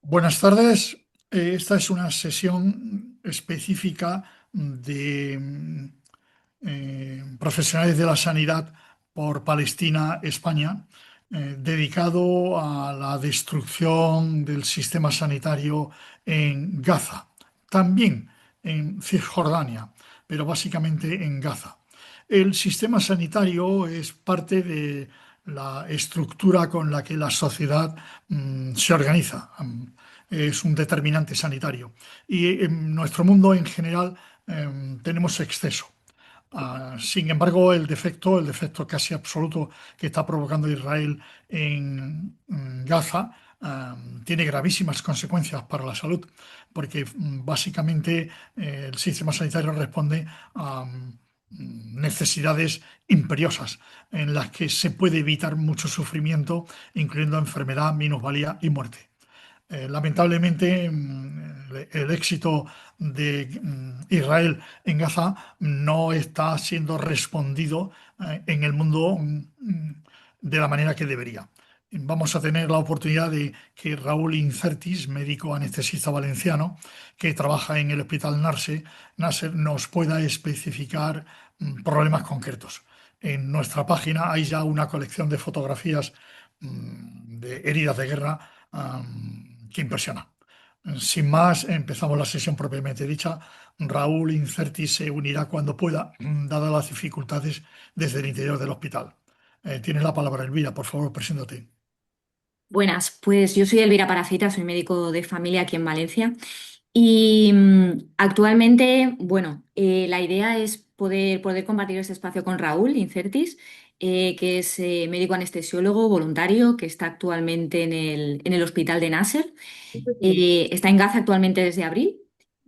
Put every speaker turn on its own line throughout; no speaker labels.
Buenas tardes. Esta es una sesión específica de profesionales de la sanidad por Palestina, España, dedicado a la destrucción del sistema sanitario en Gaza, también en Cisjordania, pero básicamente en Gaza. El sistema sanitario es parte de la estructura con la que la sociedad se organiza. Es un determinante sanitario. Y en nuestro mundo en general tenemos exceso. Sin embargo, el defecto casi absoluto que está provocando Israel en Gaza, tiene gravísimas consecuencias para la salud, porque básicamente el sistema sanitario responde a necesidades imperiosas en las que se puede evitar mucho sufrimiento, incluyendo enfermedad, minusvalía y muerte. Lamentablemente, el éxito de Israel en Gaza no está siendo respondido en el mundo de la manera que debería. Vamos a tener la oportunidad de que Raúl Incertis, médico anestesista valenciano, que trabaja en el Hospital Nasser, nos pueda especificar problemas concretos. En nuestra página hay ya una colección de fotografías de heridas de guerra que impresiona. Sin más, empezamos la sesión propiamente dicha. Raúl Incerti se unirá cuando pueda, dadas las dificultades desde el interior del hospital. Tienes la palabra, Elvira, por favor, preséntate.
Buenas, pues yo soy Elvira Parafita, soy médico de familia aquí en Valencia y actualmente, bueno, la idea es poder compartir este espacio con Raúl Incertis, que es médico anestesiólogo voluntario que está actualmente en el hospital de Nasser. Está en Gaza actualmente desde abril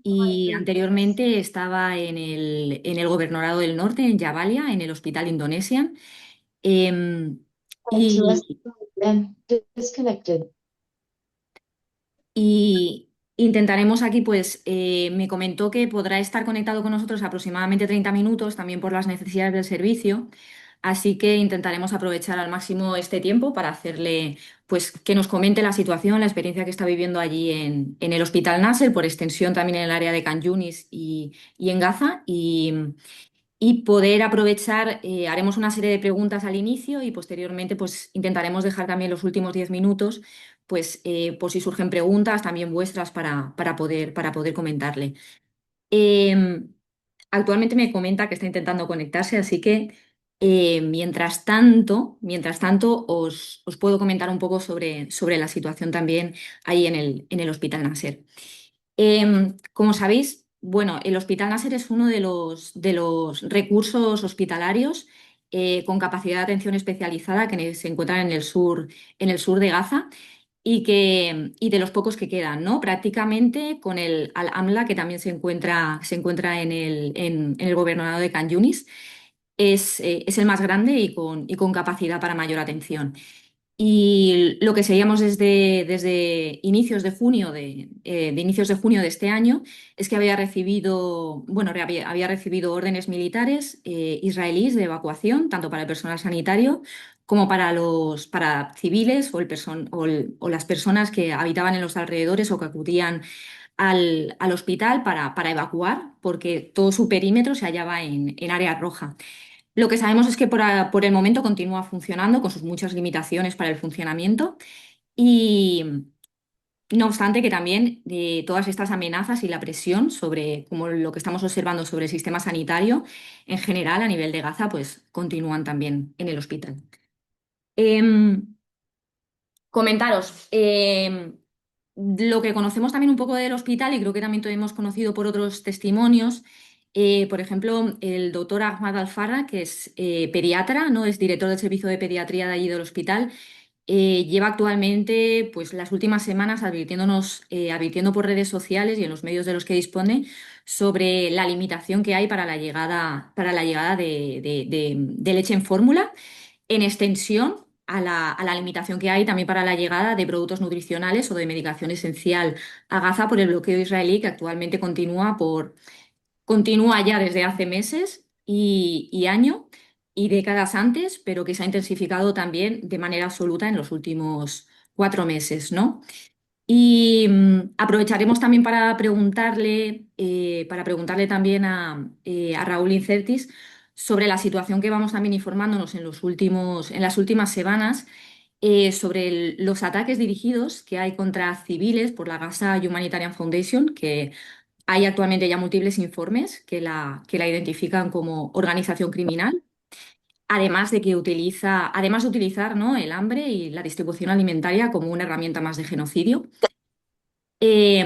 y anteriormente estaba en el Gobernador del Norte, en Jabalia, en el Hospital Indonesian. Em, y
Disconnected.
Y intentaremos aquí, pues me comentó que podrá estar conectado con nosotros aproximadamente 30 minutos, también por las necesidades del servicio. Así que intentaremos aprovechar al máximo este tiempo para hacerle, pues, que nos comente la situación, la experiencia que está viviendo allí en el Hospital Nasser, por extensión también en el área de Khan Yunis y en Gaza. Y poder aprovechar, haremos una serie de preguntas al inicio y posteriormente pues intentaremos dejar también los últimos 10 minutos pues por si surgen preguntas también vuestras para poder comentarle. Eh, Actualmente me comenta que está intentando conectarse, así que mientras tanto os puedo comentar un poco sobre la situación también ahí en el Hospital Nasser. Como sabéis, bueno, el Hospital Nasser es uno de los recursos hospitalarios con capacidad de atención especializada que se encuentran en el sur de Gaza y de los pocos que quedan, ¿no? Prácticamente con el Al-Amla, que también se encuentra en el gobernador de Khan Yunis, es el más grande y con capacidad para mayor atención. Y lo que seguíamos desde inicios de junio de este año es que había recibido, bueno, había recibido órdenes militares israelíes de evacuación, tanto para el personal sanitario como para civiles o las personas que habitaban en los alrededores o que acudían al hospital para evacuar, porque todo su perímetro se hallaba en área roja. Lo que sabemos es que por el momento continúa funcionando con sus muchas limitaciones para el funcionamiento y no obstante que también todas estas amenazas y la presión sobre, como lo que estamos observando sobre el sistema sanitario en general a nivel de Gaza, pues continúan también en el hospital. Em, Comentaros, lo que conocemos también un poco del hospital y creo que también lo hemos conocido por otros testimonios, por ejemplo, el doctor Ahmad Al-Farra, que es pediatra, ¿no? Es director del servicio de pediatría de allí del hospital, lleva actualmente pues, las últimas semanas advirtiendo por redes sociales y en los medios de los que dispone sobre la limitación que hay para la llegada de leche en fórmula, en extensión a la limitación que hay también para la llegada de productos nutricionales o de medicación esencial a Gaza por el bloqueo israelí que actualmente continúa ya desde hace meses y año. y décadas antes, pero que se ha intensificado también de manera absoluta en los últimos 4 meses, ¿no? Y aprovecharemos también para preguntarle también a Raúl Incertis sobre la situación que vamos también informándonos en las últimas semanas sobre los ataques dirigidos que hay contra civiles por la Gaza Humanitarian Foundation, que hay actualmente ya múltiples informes que la identifican como organización criminal. Además de utilizar, ¿no?, el hambre y la distribución alimentaria como una herramienta más de genocidio. Y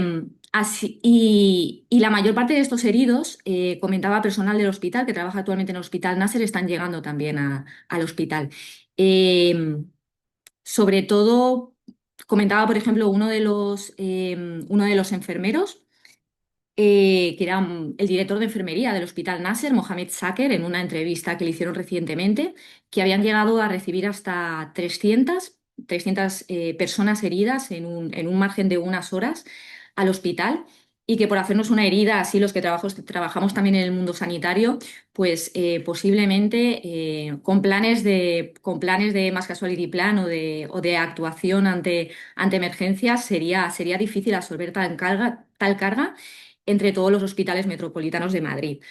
la mayor parte de estos heridos, comentaba personal del hospital que trabaja actualmente en el Hospital Nasser, están llegando también al hospital. Eh, Sobre todo, comentaba, por ejemplo, uno de los enfermeros, que era el director de enfermería del Hospital Nasser, Mohamed Saker, en una entrevista que le hicieron recientemente, que habían llegado a recibir hasta 300 personas heridas en un margen de unas horas al hospital. Y que por hacernos una herida, así los que trabajamos también en el mundo sanitario, pues posiblemente con planes de Mass Casualty Plan o de actuación ante emergencias sería difícil absorber tal carga entre todos los hospitales metropolitanos de Madrid.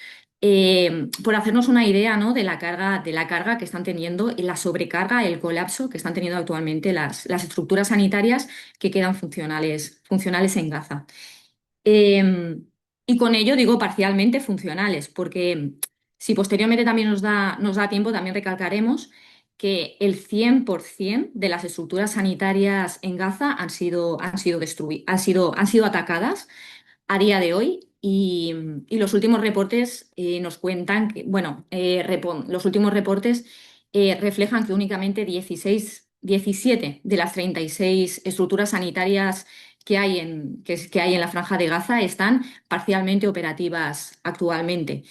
Por hacernos una idea, ¿no?, de la carga que están teniendo, y la sobrecarga, el colapso que están teniendo actualmente las estructuras sanitarias que quedan funcionales en Gaza. Eh, y con ello digo parcialmente funcionales, porque si posteriormente también nos da tiempo, también recalcaremos que el 100% de las estructuras sanitarias en Gaza han sido atacadas a día de hoy. Y los últimos reportes nos cuentan que, bueno, los últimos reportes reflejan que únicamente 17 de las 36 estructuras sanitarias que hay en la Franja de Gaza están parcialmente operativas actualmente.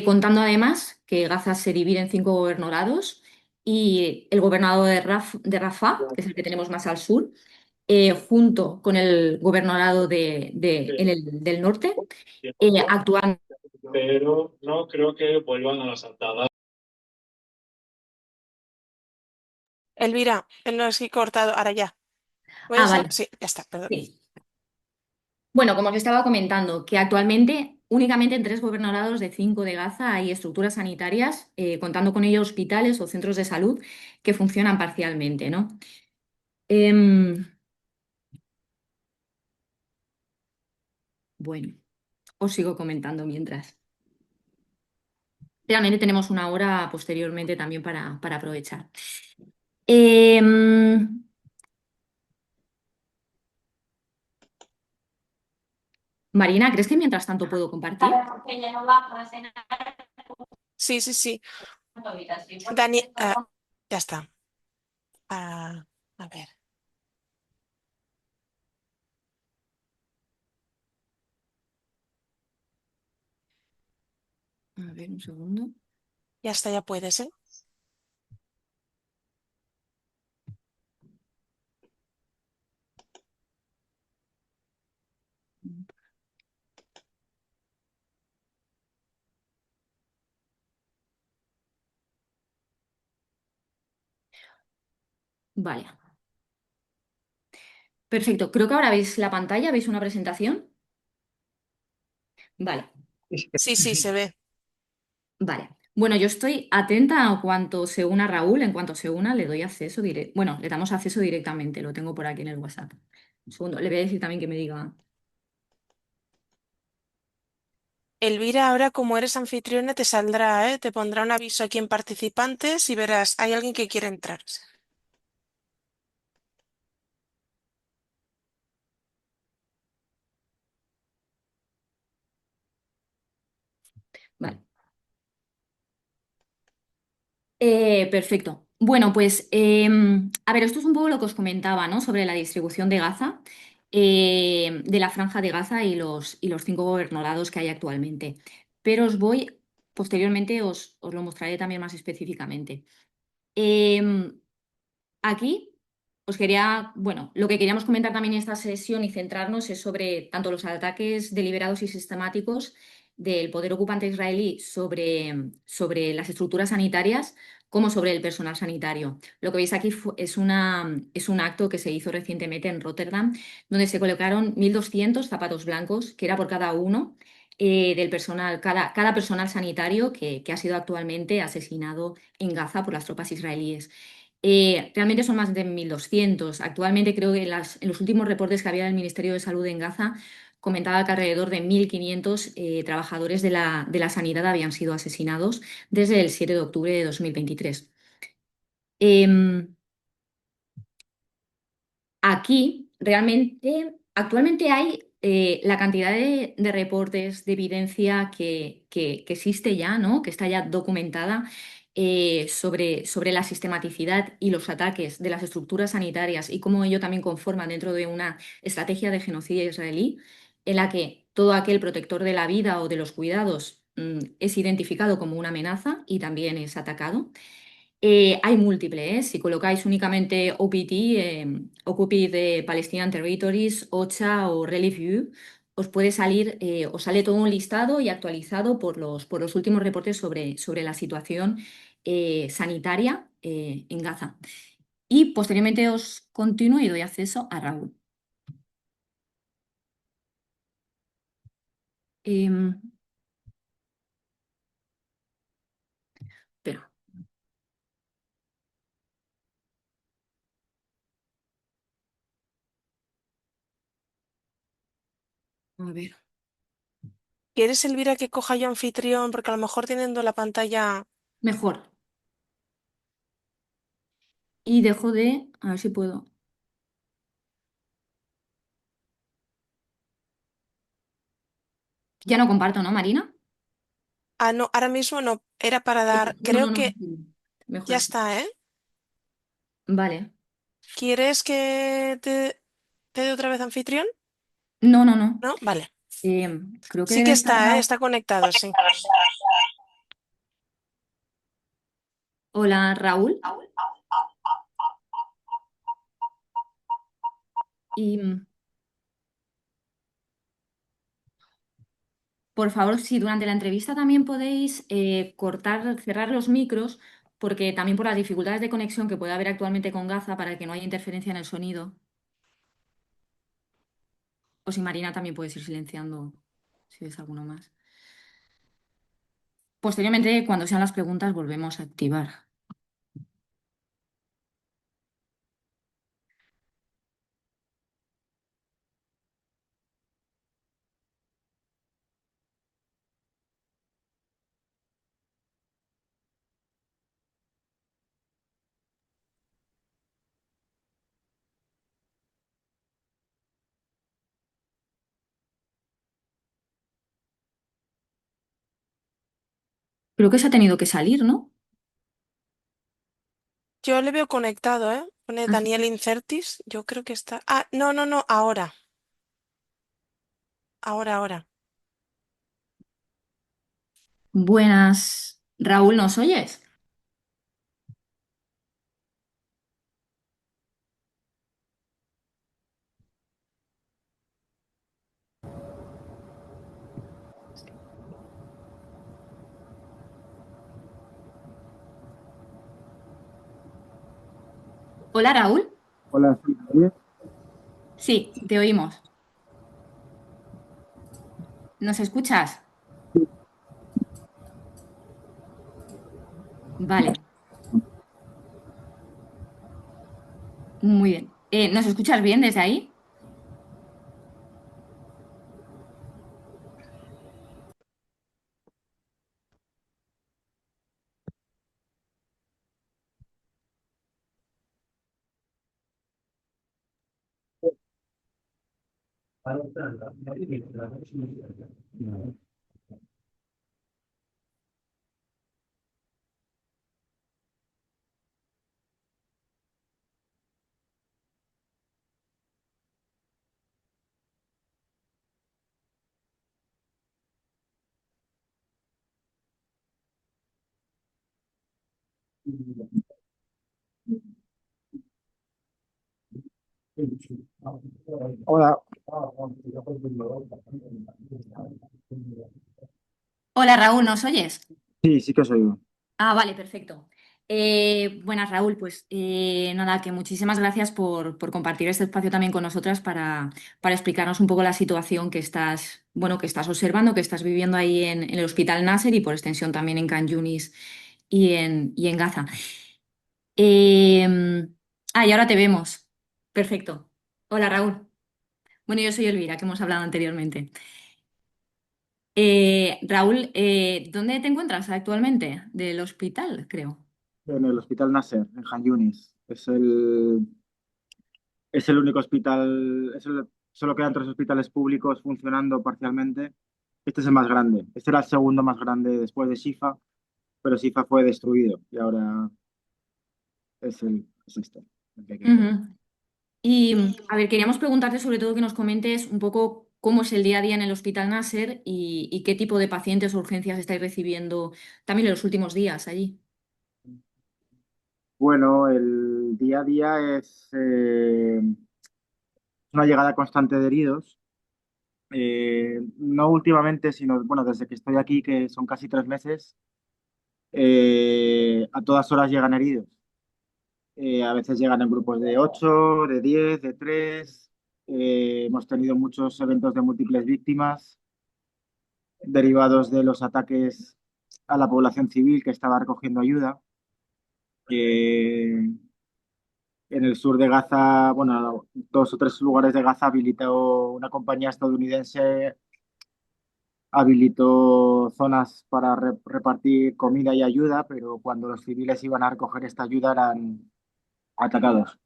Contando además que Gaza se divide en 5 gobernorados, y el gobernador de Rafah, que es el que tenemos más al sur, junto con el gobernador del norte, actualmente.
Pero no creo que vuelvan a las atadas.
Elvira, no es que he cortado, ahora ya. ¿Puede ser?
Vale,
Sí, ya está, perdón.
sí. Bueno, como os estaba comentando, que actualmente únicamente en 3 gobernorados de 5 de Gaza hay estructuras sanitarias, contando con ello hospitales o centros de salud que funcionan parcialmente, ¿no? Em, bueno, os sigo comentando mientras. Realmente tenemos una hora posteriormente también para aprovechar. Em, Marina, ¿crees que mientras tanto puedo compartir?
Sí, sí, sí. Dani, ya está. A ver.
A ver, un segundo.
Ya está, ya puedes, ¿eh?
Vale. Perfecto. Creo que ahora veis la pantalla, ¿veis una presentación? Vale,
Sí, sí, se ve.
vale. Bueno, yo estoy atenta a cuanto se una Raúl. En cuanto se una, le doy acceso directo. Bueno, le damos acceso directamente. Lo tengo por aquí en el WhatsApp. Un segundo. Le voy a decir también que me diga.
Elvira, ahora como eres anfitriona te saldrá, ¿eh? Te pondrá un aviso aquí en participantes y verás, hay alguien que quiere entrar.
Vale. Perfecto. Bueno, pues a ver, esto es un poco lo que os comentaba, ¿no?, sobre la distribución de Gaza, de la Franja de Gaza y los 5 gobernorados que hay actualmente. Pero posteriormente os lo mostraré también más específicamente. Em, Aquí bueno, lo que queríamos comentar también en esta sesión y centrarnos es sobre tanto los ataques deliberados y sistemáticos del poder ocupante israelí sobre las estructuras sanitarias como sobre el personal sanitario. Lo que veis aquí es un acto que se hizo recientemente en Rotterdam, donde se colocaron 1.200 zapatos blancos, que era por cada uno del personal, cada personal sanitario que ha sido actualmente asesinado en Gaza por las tropas israelíes. Realmente son más de 1.200. Actualmente creo que en los últimos reportes que había del Ministerio de Salud en Gaza comentaba que alrededor de 1.500 trabajadores de la sanidad habían sido asesinados desde el 7 de octubre de 2023. Em, Aquí realmente, actualmente hay la cantidad de reportes, de evidencia que existe ya, ¿no? Que está ya documentada sobre la sistematicidad y los ataques de las estructuras sanitarias y cómo ello también conforma dentro de una estrategia de genocidio israelí, en la que todo aquel protector de la vida o de los cuidados es identificado como una amenaza y también es atacado. Hay múltiples, si colocáis únicamente OPT, Occupied Palestinian Territories, OCHA o Relief View, os puede salir, os sale todo un listado y actualizado por los últimos reportes sobre la situación sanitaria en Gaza. Y posteriormente os continúo y doy acceso a Raúl. Em, Espera, a ver,
¿Quieres, Elvira, que coja yo anfitrión? Porque a lo mejor teniendo la pantalla...
mejor. Y dejo a ver si puedo. Ya no comparto, ¿no, Marina?
Ah, no, ahora mismo no. Era para dar...
No, no,
Creo
no.
que
Mejor
ya
así.
está, ¿eh?
Vale.
¿Quieres que te dé otra vez anfitrión?
No, no, no.
¿No? Vale.
Creo que
Sí que
debe estar
está, ¿eh?
Raúl.
Está conectado, sí.
Hola, Raúl. Y por favor, si durante la entrevista también podéis cerrar los micros, porque también por las dificultades de conexión que puede haber actualmente con Gaza para que no haya interferencia en el sonido. O si Marina también puedes ir silenciando si ves alguno más. Posteriormente, cuando sean las preguntas, volvemos a activar. Creo que se ha tenido que salir, ¿no?
Yo le veo conectado, ¿eh? Pone
Así.
Daniel Incertis. Yo creo que está... Ah, no, no, no. Ahora. Ahora, ahora.
Buenas, Raúl, ¿nos oyes? Hola, Raúl.
Hola, sí, ¿me oyes?
Sí, te oímos. ¿Nos escuchas? Vale, muy bien. ¿Nos escuchas bien desde ahí?
Hola.
Hola Raúl, ¿nos oyes?
Sí, sí que os oigo.
Ah, vale, perfecto. Buenas Raúl, pues nada, que muchísimas gracias por compartir este espacio también con nosotras para explicarnos un poco la situación que estás, bueno, que estás observando, que estás viviendo ahí en el Hospital Nasser y por extensión también en Khan Yunis y en Gaza. Eh, y ahora te vemos. Perfecto. Hola Raúl. Bueno, yo soy Elvira, que hemos hablado anteriormente. Raúl, ¿dónde te encuentras actualmente? Del hospital, creo.
En el Hospital Nasser, en Han Yunis. Es el único hospital, solo quedan 3 hospitales públicos funcionando parcialmente. Este es el más grande. Este era el segundo más grande después de Shifa, pero Shifa fue destruido y ahora es este, el que hay que ir.
Ujú. Y a ver, queríamos preguntarte sobre todo que nos comentes un poco cómo es el día a día en el Hospital Nasser y qué tipo de pacientes o urgencias estáis recibiendo también en los últimos días allí.
Bueno, el día a día es una llegada constante de heridos. No últimamente, sino bueno, desde que estoy aquí, que son casi 3 meses, a todas horas llegan heridos. A veces llegan en grupos de 8, de 10, de 3. Hemos tenido muchos eventos de múltiples víctimas derivados de los ataques a la población civil que estaba recogiendo ayuda. Eh, en el sur de Gaza, bueno, 2 o 3 lugares de Gaza habilitó una compañía estadounidense, habilitó zonas para repartir comida y ayuda, pero cuando los civiles iban a recoger esta ayuda eran atacados.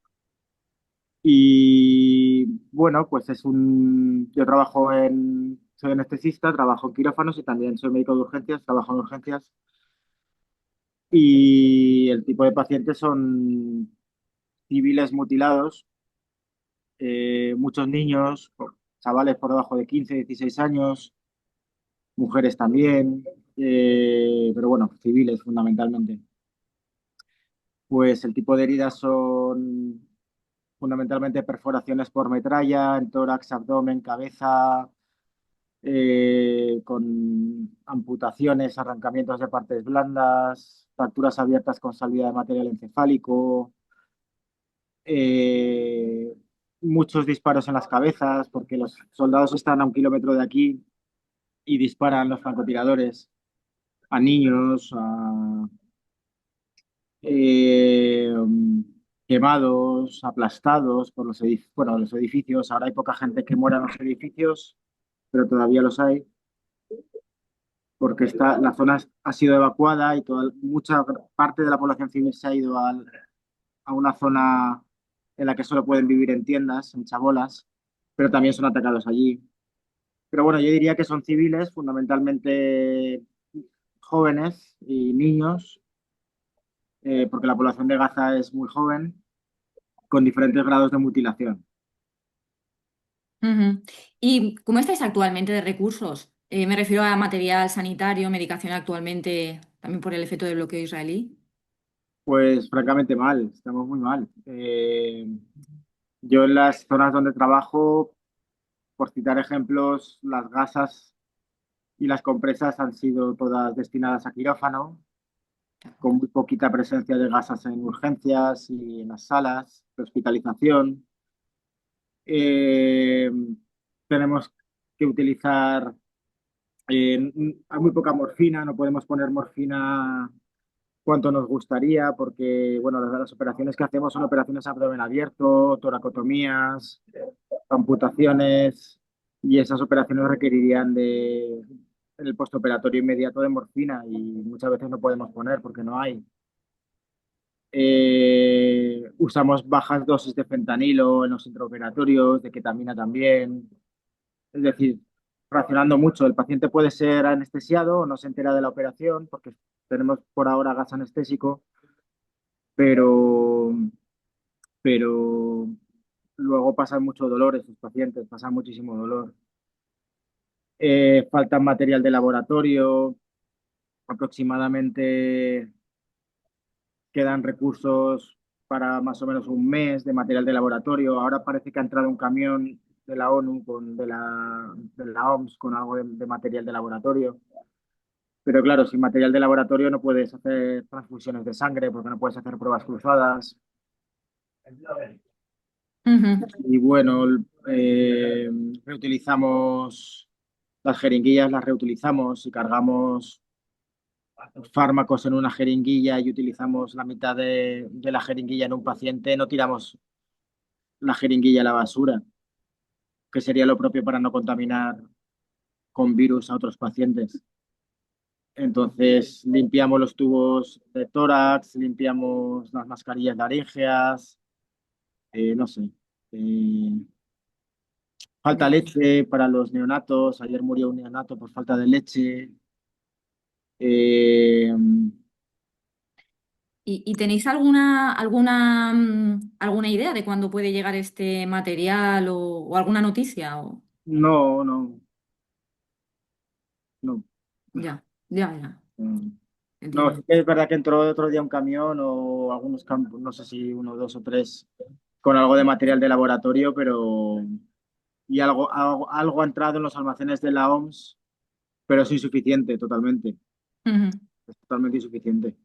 Y bueno, pues yo soy anestesista, trabajo en quirófanos y también soy médico de urgencias, trabajo en urgencias. Y el tipo de pacientes son civiles mutilados, muchos niños, chavales por debajo de 15, 16 años, mujeres también, pero bueno, civiles fundamentalmente. Pues el tipo de heridas son fundamentalmente perforaciones por metralla, en tórax, abdomen, cabeza, con amputaciones, arrancamientos de partes blandas, fracturas abiertas con salida de material encefálico, eh, muchos disparos en las cabezas, porque los soldados están a 1 kilómetro de aquí y disparan los francotiradores a niños, eh, quemados, aplastados por bueno, los edificios. Ahora hay poca gente que muera en los edificios, pero todavía los hay, porque la zona ha sido evacuada y mucha parte de la población civil se ha ido a una zona en la que solo pueden vivir en tiendas, en chabolas, pero también son atacados allí. Pero bueno, yo diría que son civiles, fundamentalmente jóvenes y niños, porque la población de Gaza es muy joven, con diferentes grados de mutilación.
Ujú. ¿Y cómo estáis actualmente de recursos? Me refiero a material sanitario, medicación actualmente, también por el efecto del bloqueo israelí.
Pues francamente mal, estamos muy mal. Yo en las zonas donde trabajo, por citar ejemplos, las gasas y las compresas han sido todas destinadas a quirófano, con muy poquita presencia de gasas en urgencias y en las salas de hospitalización. Eh, Tenemos que utilizar, hay muy poca morfina, no podemos poner morfina cuanto nos gustaría, porque bueno, las operaciones que hacemos son operaciones a abdomen abierto, toracotomías, amputaciones, y esas operaciones requerirían en el postoperatorio inmediato de morfina y muchas veces no podemos poner porque no hay. Usamos bajas dosis de fentanilo en los intraoperatorios, de ketamina también. Es decir, racionando mucho. El paciente puede ser anestesiado o no se entera de la operación porque tenemos por ahora gas anestésico, pero, pero luego pasan mucho dolor estos pacientes, pasan muchísimo dolor. Falta material de laboratorio, aproximadamente quedan recursos para más o menos un mes de material de laboratorio. Ahora parece que ha entrado un camión de la ONU, de la OMS, con algo de material de laboratorio. Pero claro, sin material de laboratorio no puedes hacer transfusiones de sangre porque no puedes hacer pruebas cruzadas.
Ujú.
Y bueno, reutilizamos las jeringuillas, las reutilizamos y cargamos fármacos en una jeringuilla y utilizamos la mitad de la jeringuilla en un paciente, no tiramos la jeringuilla a la basura, que sería lo propio para no contaminar con virus a otros pacientes. Entonces, limpiamos los tubos de tórax, limpiamos las mascarillas laríngeas, no sé. eh, Falta
Ya.
leche para los neonatos. Ayer murió un neonato por falta de leche. Eh,
¿Y tenéis alguna idea de cuándo puede llegar este material o alguna noticia?
no, no, no.
Ya, ya, ya,
Mm. No, sí
entiendo.
que es verdad que entró otro día un camión o algunos campos, no sé si uno, dos o tres, con algo de material de laboratorio, pero y algo ha entrado en los almacenes de la OMS, pero es insuficiente totalmente.
Ujú.
Es totalmente insuficiente.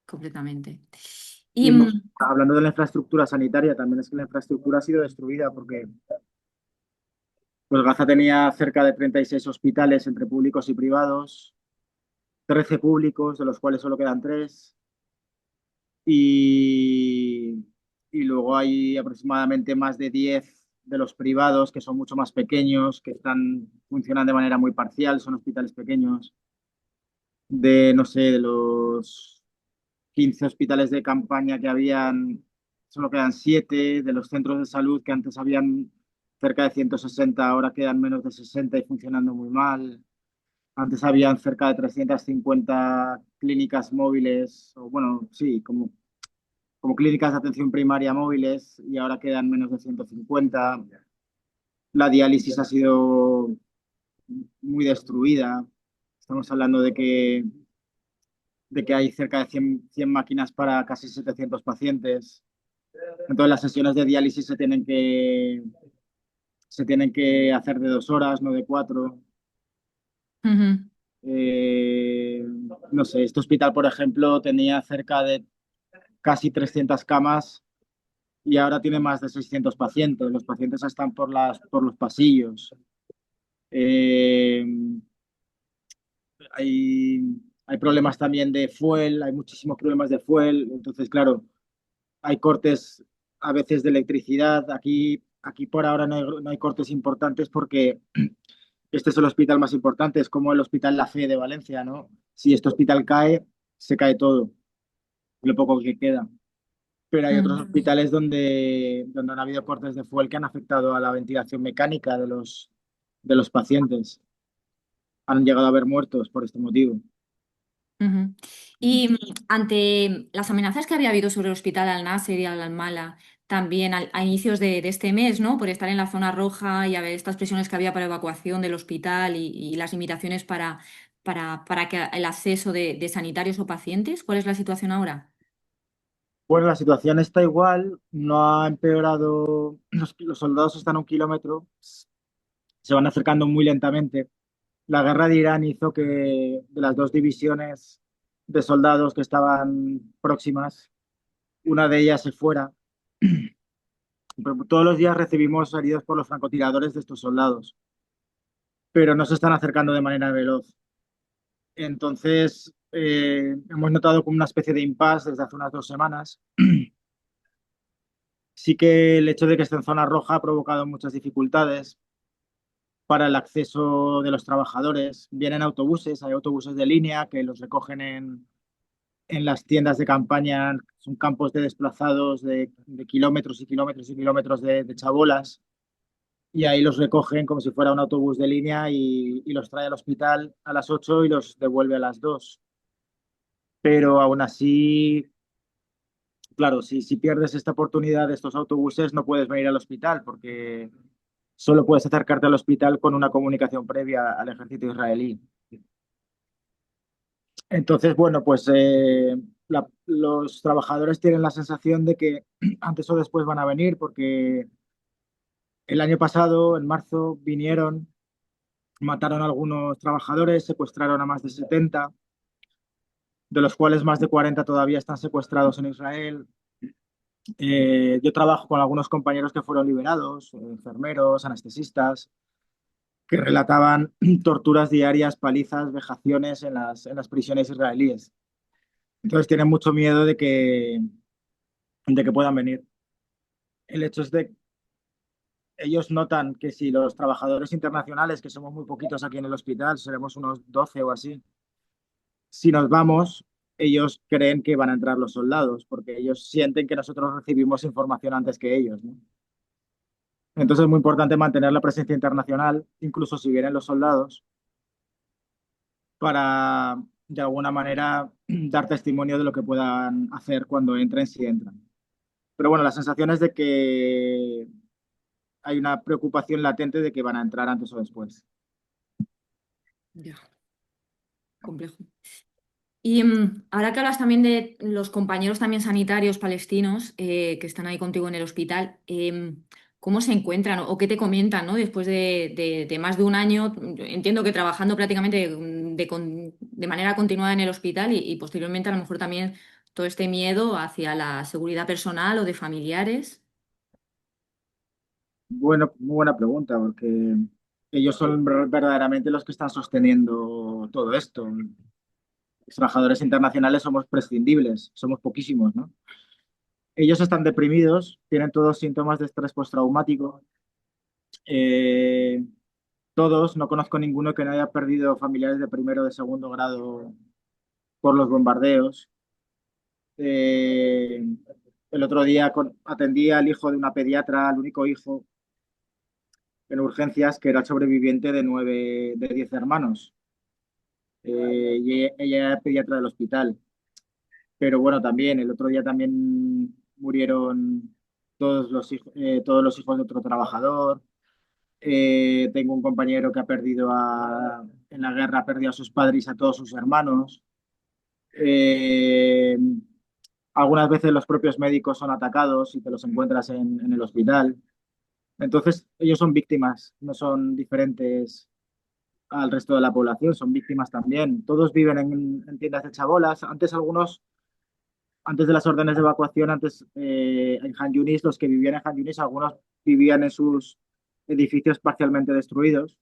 Completamente.
Y
Y
hablando de la infraestructura sanitaria, también es que la infraestructura ha sido destruida porque pues Gaza tenía cerca de 36 hospitales entre públicos y privados, 13 públicos, de los cuales solo quedan 3, y, y luego hay aproximadamente más de 10 de los privados que son mucho más pequeños, funcionan de manera muy parcial, son hospitales pequeños. No sé, de los 15 hospitales de campaña que habían, solo quedan 7. De los centros de salud que antes habían cerca de 160, ahora quedan menos de 60 y funcionando muy mal. Antes habían cerca de 350 clínicas móviles, o bueno, sí, como clínicas de atención primaria móviles, y ahora quedan menos de 150. La diálisis ha sido muy destruida. Estamos hablando de que hay cerca de 100 máquinas para casi 700 pacientes. Entonces las sesiones de diálisis se tienen que hacer de 2 horas, no de 4.
ujú,
Eh, no sé, este hospital, por ejemplo, tenía cerca de casi 300 camas y ahora tiene más de 600 pacientes. Los pacientes están por los pasillos. Eh, hay problemas también de fuel, hay muchísimos problemas de fuel. Entonces, claro, hay cortes a veces de electricidad. Aquí por ahora no hay cortes importantes porque este es el hospital más importante, es como el Hospital La Fe de Valencia, ¿no? Si este hospital cae, se cae todo, lo poco que queda. Pero hay otros
ujú.
hospitales donde han habido cortes de fuel que han afectado a la ventilación mecánica de los pacientes. Han llegado a haber muertos por este motivo.
Ujú. Y ante las amenazas que había habido sobre el hospital Al-Nasser y Al-Mala, también a inicios de este mes, ¿no? Por estar en la zona roja y haber estas presiones que había para evacuación del hospital y las limitaciones para que el acceso de sanitarios o pacientes, ¿cuál es la situación ahora?
Bueno, la situación está igual, no ha empeorado. Los soldados están a 1 kilómetro, se van acercando muy lentamente. La guerra de Irán hizo que de las 2 divisiones de soldados que estaban próximas, una de ellas se fuera. Pero todos los días recibimos heridos por los francotiradores de estos soldados, pero no se están acercando de manera veloz. Entonces, hemos notado como una especie de impasse desde hace unas 2 semanas. Sí que el hecho de que esté en zona roja ha provocado muchas dificultades para el acceso de los trabajadores. Vienen autobuses, hay autobuses de línea que los recogen en las tiendas de campaña, son campos de desplazados de kilómetros y kilómetros y kilómetros de chabolas, y ahí los recogen como si fuera un autobús de línea y los trae al hospital a las 8 y los devuelve a las 2. Pero aún así, claro, si pierdes esta oportunidad de estos autobuses, no puedes venir al hospital porque solo puedes acercarte al hospital con una comunicación previa al ejército israelí. Entonces, bueno, pues los trabajadores tienen la sensación de que antes o después van a venir porque el año pasado, en marzo, vinieron Mataron a algunos trabajadores, secuestraron a más de 70, de los cuales más de 40 todavía están secuestrados en Israel. Yo trabajo con algunos compañeros que fueron liberados, enfermeros, anestesistas, que relataban torturas diarias, palizas, vejaciones en las prisiones israelíes. Entonces tienen mucho miedo de que puedan venir. El hecho es de ellos notan que si los trabajadores internacionales, que somos muy poquitos aquí en el hospital, seremos unos 12 o así, si nos vamos, ellos creen que van a entrar los soldados, porque ellos sienten que nosotros recibimos información antes que ellos, ¿no? Entonces es muy importante mantener la presencia internacional, incluso si vienen los soldados, para de alguna manera dar testimonio de lo que puedan hacer cuando entren, si entran. Pero bueno, la sensación es de que hay una preocupación latente de que van a entrar antes o después.
Ya, complejo. Y ahora que hablas también de los compañeros también sanitarios palestinos que están ahí contigo en el hospital, ¿cómo se encuentran o qué te comentan, ¿no? Después de más de un año, entiendo que trabajando prácticamente de manera continuada en el hospital y posteriormente a lo mejor también todo este miedo hacia la seguridad personal o de familiares.
Bueno, muy buena pregunta, porque ellos son verdaderamente los que están sosteniendo todo esto. Los trabajadores internacionales somos prescindibles, somos poquísimos, ¿no? Ellos están deprimidos, tienen todos síntomas de estrés postraumático. Eh, Todos, no conozco ninguno que no haya perdido familiares de primero o de segundo grado por los bombardeos. Eh, el otro día atendí al hijo de una pediatra, al único hijo en urgencias, que era el sobreviviente de 10 hermanos. Y ella era pediatra del hospital. Pero bueno, también, el otro día también murieron todos los hijos de otro trabajador. Tengo un compañero que en la guerra ha perdido a sus padres y a todos sus hermanos. Eh, Algunas veces los propios médicos son atacados y te los encuentras en el hospital. Entonces, ellos son víctimas, no son diferentes al resto de la población, son víctimas también. Todos viven en tiendas de chabolas. Antes de las órdenes de evacuación, en Han Yunis, los que vivían en Han Yunis, algunos vivían en sus edificios parcialmente destruidos,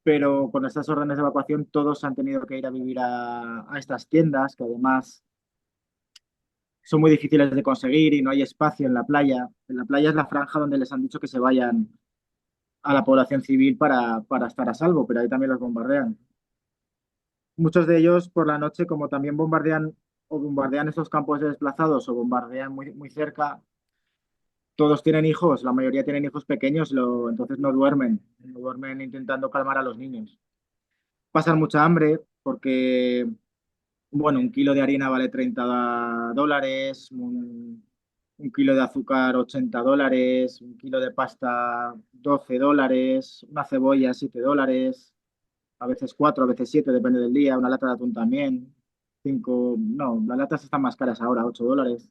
pero con estas órdenes de evacuación todos han tenido que ir a vivir a estas tiendas, que además son muy difíciles de conseguir y no hay espacio en la playa. En la playa es la franja donde les han dicho que se vayan a la población civil para estar a salvo, pero ahí también los bombardean. Muchos de ellos por la noche, como también bombardean estos campos de desplazados o bombardean muy, muy cerca, todos tienen hijos, la mayoría tienen hijos pequeños, entonces no duermen intentando calmar a los niños. Pasan mucha hambre porque, bueno, un kilo de harina vale $30, un kilo de azúcar $80, un kilo de pasta $12, una cebolla $7, a veces 4, a veces 7, depende del día, una lata de atún también, 5, no, las latas están más caras ahora, $8.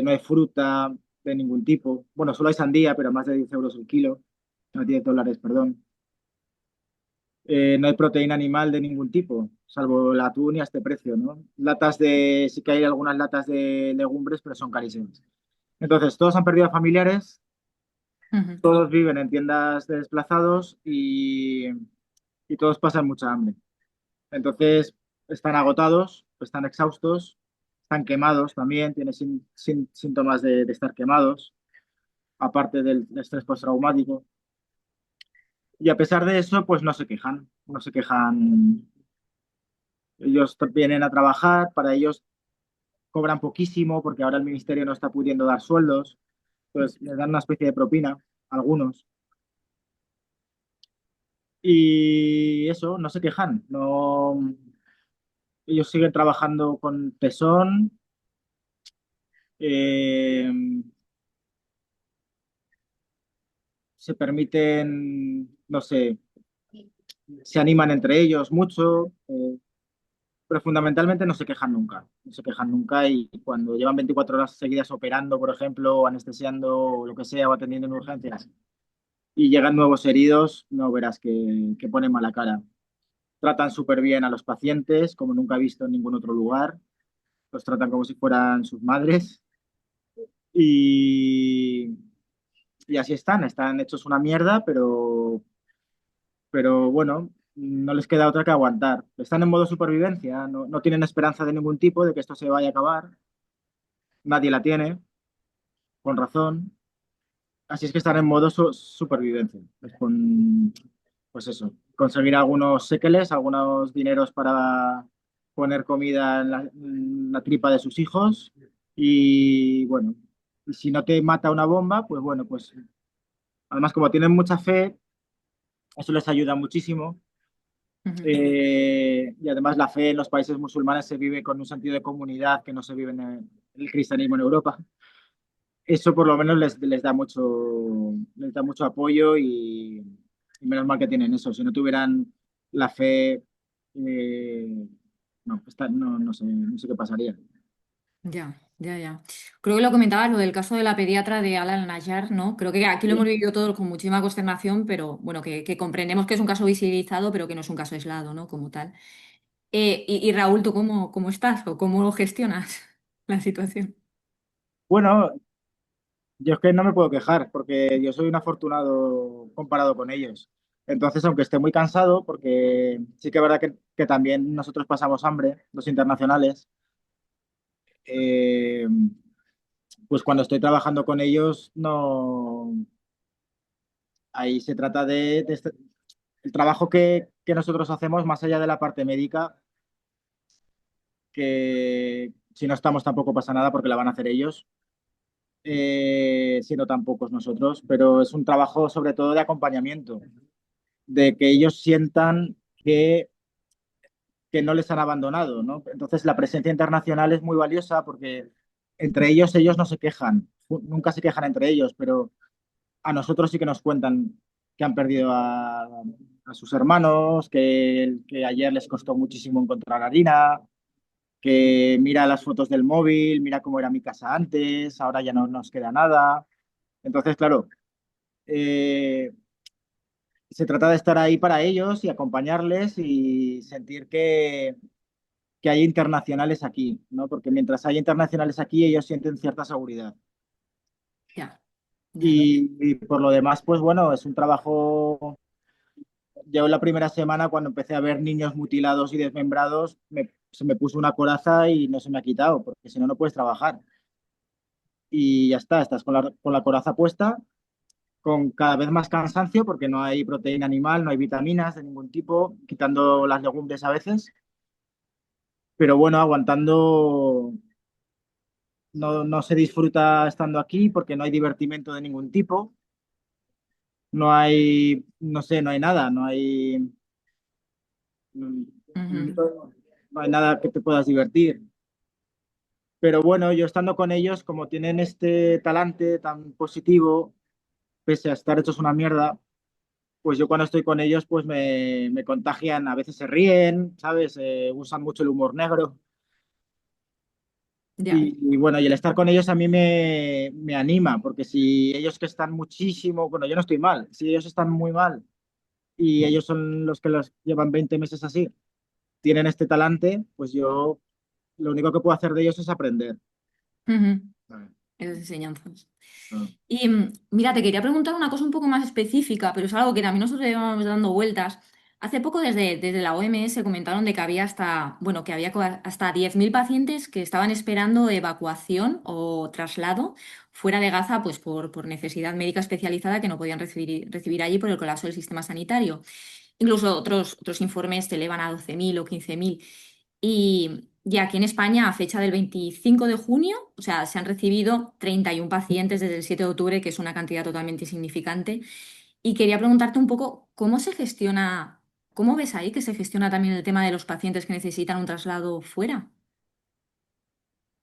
No hay fruta de ningún tipo. Bueno, solo hay sandía, pero más de 10 euros el kilo. No, $10, perdón. No hay proteína animal de ningún tipo, salvo el atún y a este precio, ¿no? Sí que hay algunas latas de legumbres, pero son carísimas. Entonces, todos han perdido familiares,
Ujú.
todos viven en tiendas de desplazados y todos pasan mucha hambre. Entonces, están agotados, están exhaustos, están quemados también, tienen síntomas de estar quemados, aparte del estrés postraumático. Y a pesar de eso, pues no se quejan, no se quejan. Ellos vienen a trabajar, para ellos cobran poquísimo porque ahora el ministerio no está pudiendo dar sueldos, pues les dan una especie de propina, algunos. Y eso, no se quejan, no, ellos siguen trabajando con tesón. eh, Se permiten, no sé, se animan entre ellos mucho, pero fundamentalmente no se quejan nunca. No se quejan nunca y cuando llevan 24 horas seguidas operando, por ejemplo, o anestesiando o lo que sea, o atendiendo en urgencias, y llegan nuevos heridos, no verás que ponen mala cara. Tratan súper bien a los pacientes, como nunca he visto en ningún otro lugar. Los tratan como si fueran sus madres y, y así están hechos una mierda, pero bueno, no les queda otra que aguantar. Están en modo supervivencia, no tienen esperanza de ningún tipo de que esto se vaya a acabar. Nadie la tiene, con razón. Así es que están en modo supervivencia. Pues eso, conseguir algunos séqueles, algunos dineros para poner comida en la tripa de sus hijos. Y bueno, y si no te mata una bomba, pues bueno, pues además como tienen mucha fe, eso les ayuda muchísimo.
Ujú.
Y además la fe en los países musulmanes se vive con un sentido de comunidad que no se vive en el cristianismo en Europa. Eso por lo menos les da mucho apoyo y menos mal que tienen eso. Si no tuvieran la fe, no sé qué pasaría.
Ya, ya, ya. Creo que lo comentabas, lo del caso de la pediatra de Al Al-Nayar, ¿no? Creo que aquí lo hemos
Sí.
vivido todos con muchísima consternación, pero bueno, que comprendemos que es un caso visibilizado, pero que no es un caso aislado, ¿no? Como tal. Y Raúl, ¿tú cómo estás o cómo gestionas la situación?
Bueno, yo es que no me puedo quejar porque yo soy un afortunado comparado con ellos. Entonces, aunque esté muy cansado, porque sí que es verdad que también nosotros pasamos hambre, los internacionales, eh, pues cuando estoy trabajando con ellos, no, ahí se trata el trabajo que nosotros hacemos más allá de la parte médica, que si no estamos tampoco pasa nada porque la van a hacer ellos, siendo tan pocos nosotros, pero es un trabajo sobre todo de acompañamiento, de que ellos sientan que no les han abandonado, ¿no? Entonces la presencia internacional es muy valiosa porque entre ellos no se quejan, nunca se quejan entre ellos, pero a nosotros sí que nos cuentan que han perdido a sus hermanos, que ayer les costó muchísimo encontrar harina, que mira las fotos del móvil, mira cómo era mi casa antes, ahora ya no nos queda nada. Entonces, claro, eh, se trata de estar ahí para ellos y acompañarles y sentir que hay internacionales aquí, ¿no? Porque mientras hay internacionales aquí, ellos sienten cierta seguridad.
Ya, ya, ya.
Y por lo demás, pues bueno, es un trabajo. Yo la primera semana, cuando empecé a ver niños mutilados y desmembrados, se me puso una coraza y no se me ha quitado, porque si no, no puedes trabajar. Y ya está, estás con la coraza puesta, con cada vez más cansancio, porque no hay proteína animal, no hay vitaminas de ningún tipo, quitando las legumbres a veces. Pero bueno, aguantando, no se disfruta estando aquí porque no hay divertimento de ningún tipo, no hay, no sé, no hay nada,
Ujú.
no hay nada que te puedas divertir. Pero bueno, yo estando con ellos, como tienen este talante tan positivo, pese a estar hechos una mierda, pues yo cuando estoy con ellos, pues me contagian, a veces se ríen, ¿sabes? Usan mucho el humor negro.
Ya.
Y bueno, y el estar con ellos a mí me anima, porque si ellos que están muchísimo, bueno, yo no estoy mal, si ellos están muy mal y ellos son los que los llevan 20 meses así, tienen este talante, pues yo lo único que puedo hacer de ellos es aprender.
Ujú. Esas enseñanzas. Y mira, te quería preguntar una cosa un poco más específica, pero es algo que también nosotros llevamos dando vueltas. Hace poco desde la OMS comentaron de que había hasta, bueno, que había hasta 10.000 pacientes que estaban esperando evacuación o traslado fuera de Gaza, pues por necesidad médica especializada que no podían recibir allí por el colapso del sistema sanitario. Incluso otros informes te elevan a 12.000 o 15.000. Y aquí en España, a fecha del 25 de junio, o sea, se han recibido 31 pacientes desde el 7 de octubre, que es una cantidad totalmente insignificante. Y quería preguntarte un poco cómo se gestiona, cómo ves ahí que se gestiona también el tema de los pacientes que necesitan un traslado fuera.